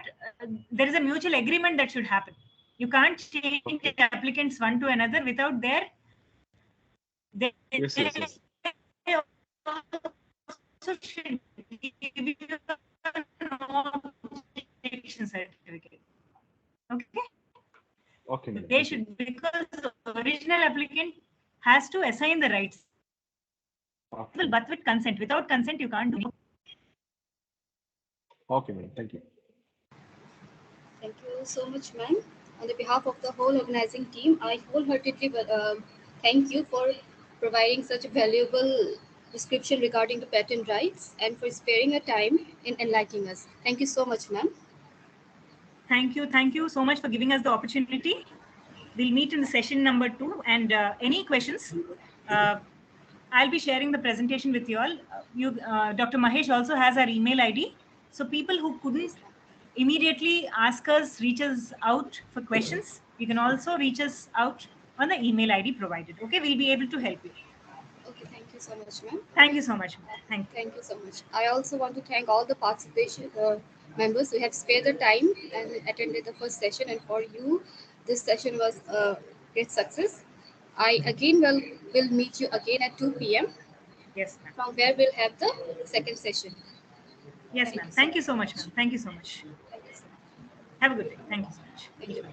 S6: there is a mutual agreement that should happen. You can't change the applicants one to another without their.
S1: Yes.
S6: Also should give you an objection certificate. Okay. They should, because the original applicant has to assign the rights. But with consent. Without consent, you can't do it.
S1: Okay, ma'am. Thank you.
S3: Thank you so much, ma'am. On the behalf of the whole organizing team, I wholeheartedly thank you for providing such a valuable description regarding the patent rights and for sparing a time in enlightening us. Thank you so much, ma'am.
S6: Thank you so much for giving us the opportunity. We'll meet in the session number 2. And any questions? I'll be sharing the presentation with you all. Dr. Mahesh also has our email ID. So people who couldn't immediately ask us, reach us out for questions, you can also reach us out on the email ID provided. Okay, we'll be able to help you.
S3: Okay, thank you so much, ma'am.
S6: Thank you so much. Thank
S3: you so much. I also want to thank all the participation members who have spared the time and attended the first session. And for you, this session was a great success. I again will meet you again at 2 p.m.
S6: Yes, ma'am.
S3: From where we'll have the second session.
S6: Yes, ma'am. Thank you so much, ma'am. Thank you so much. Have a good day. Thank you so much.
S3: Thank you.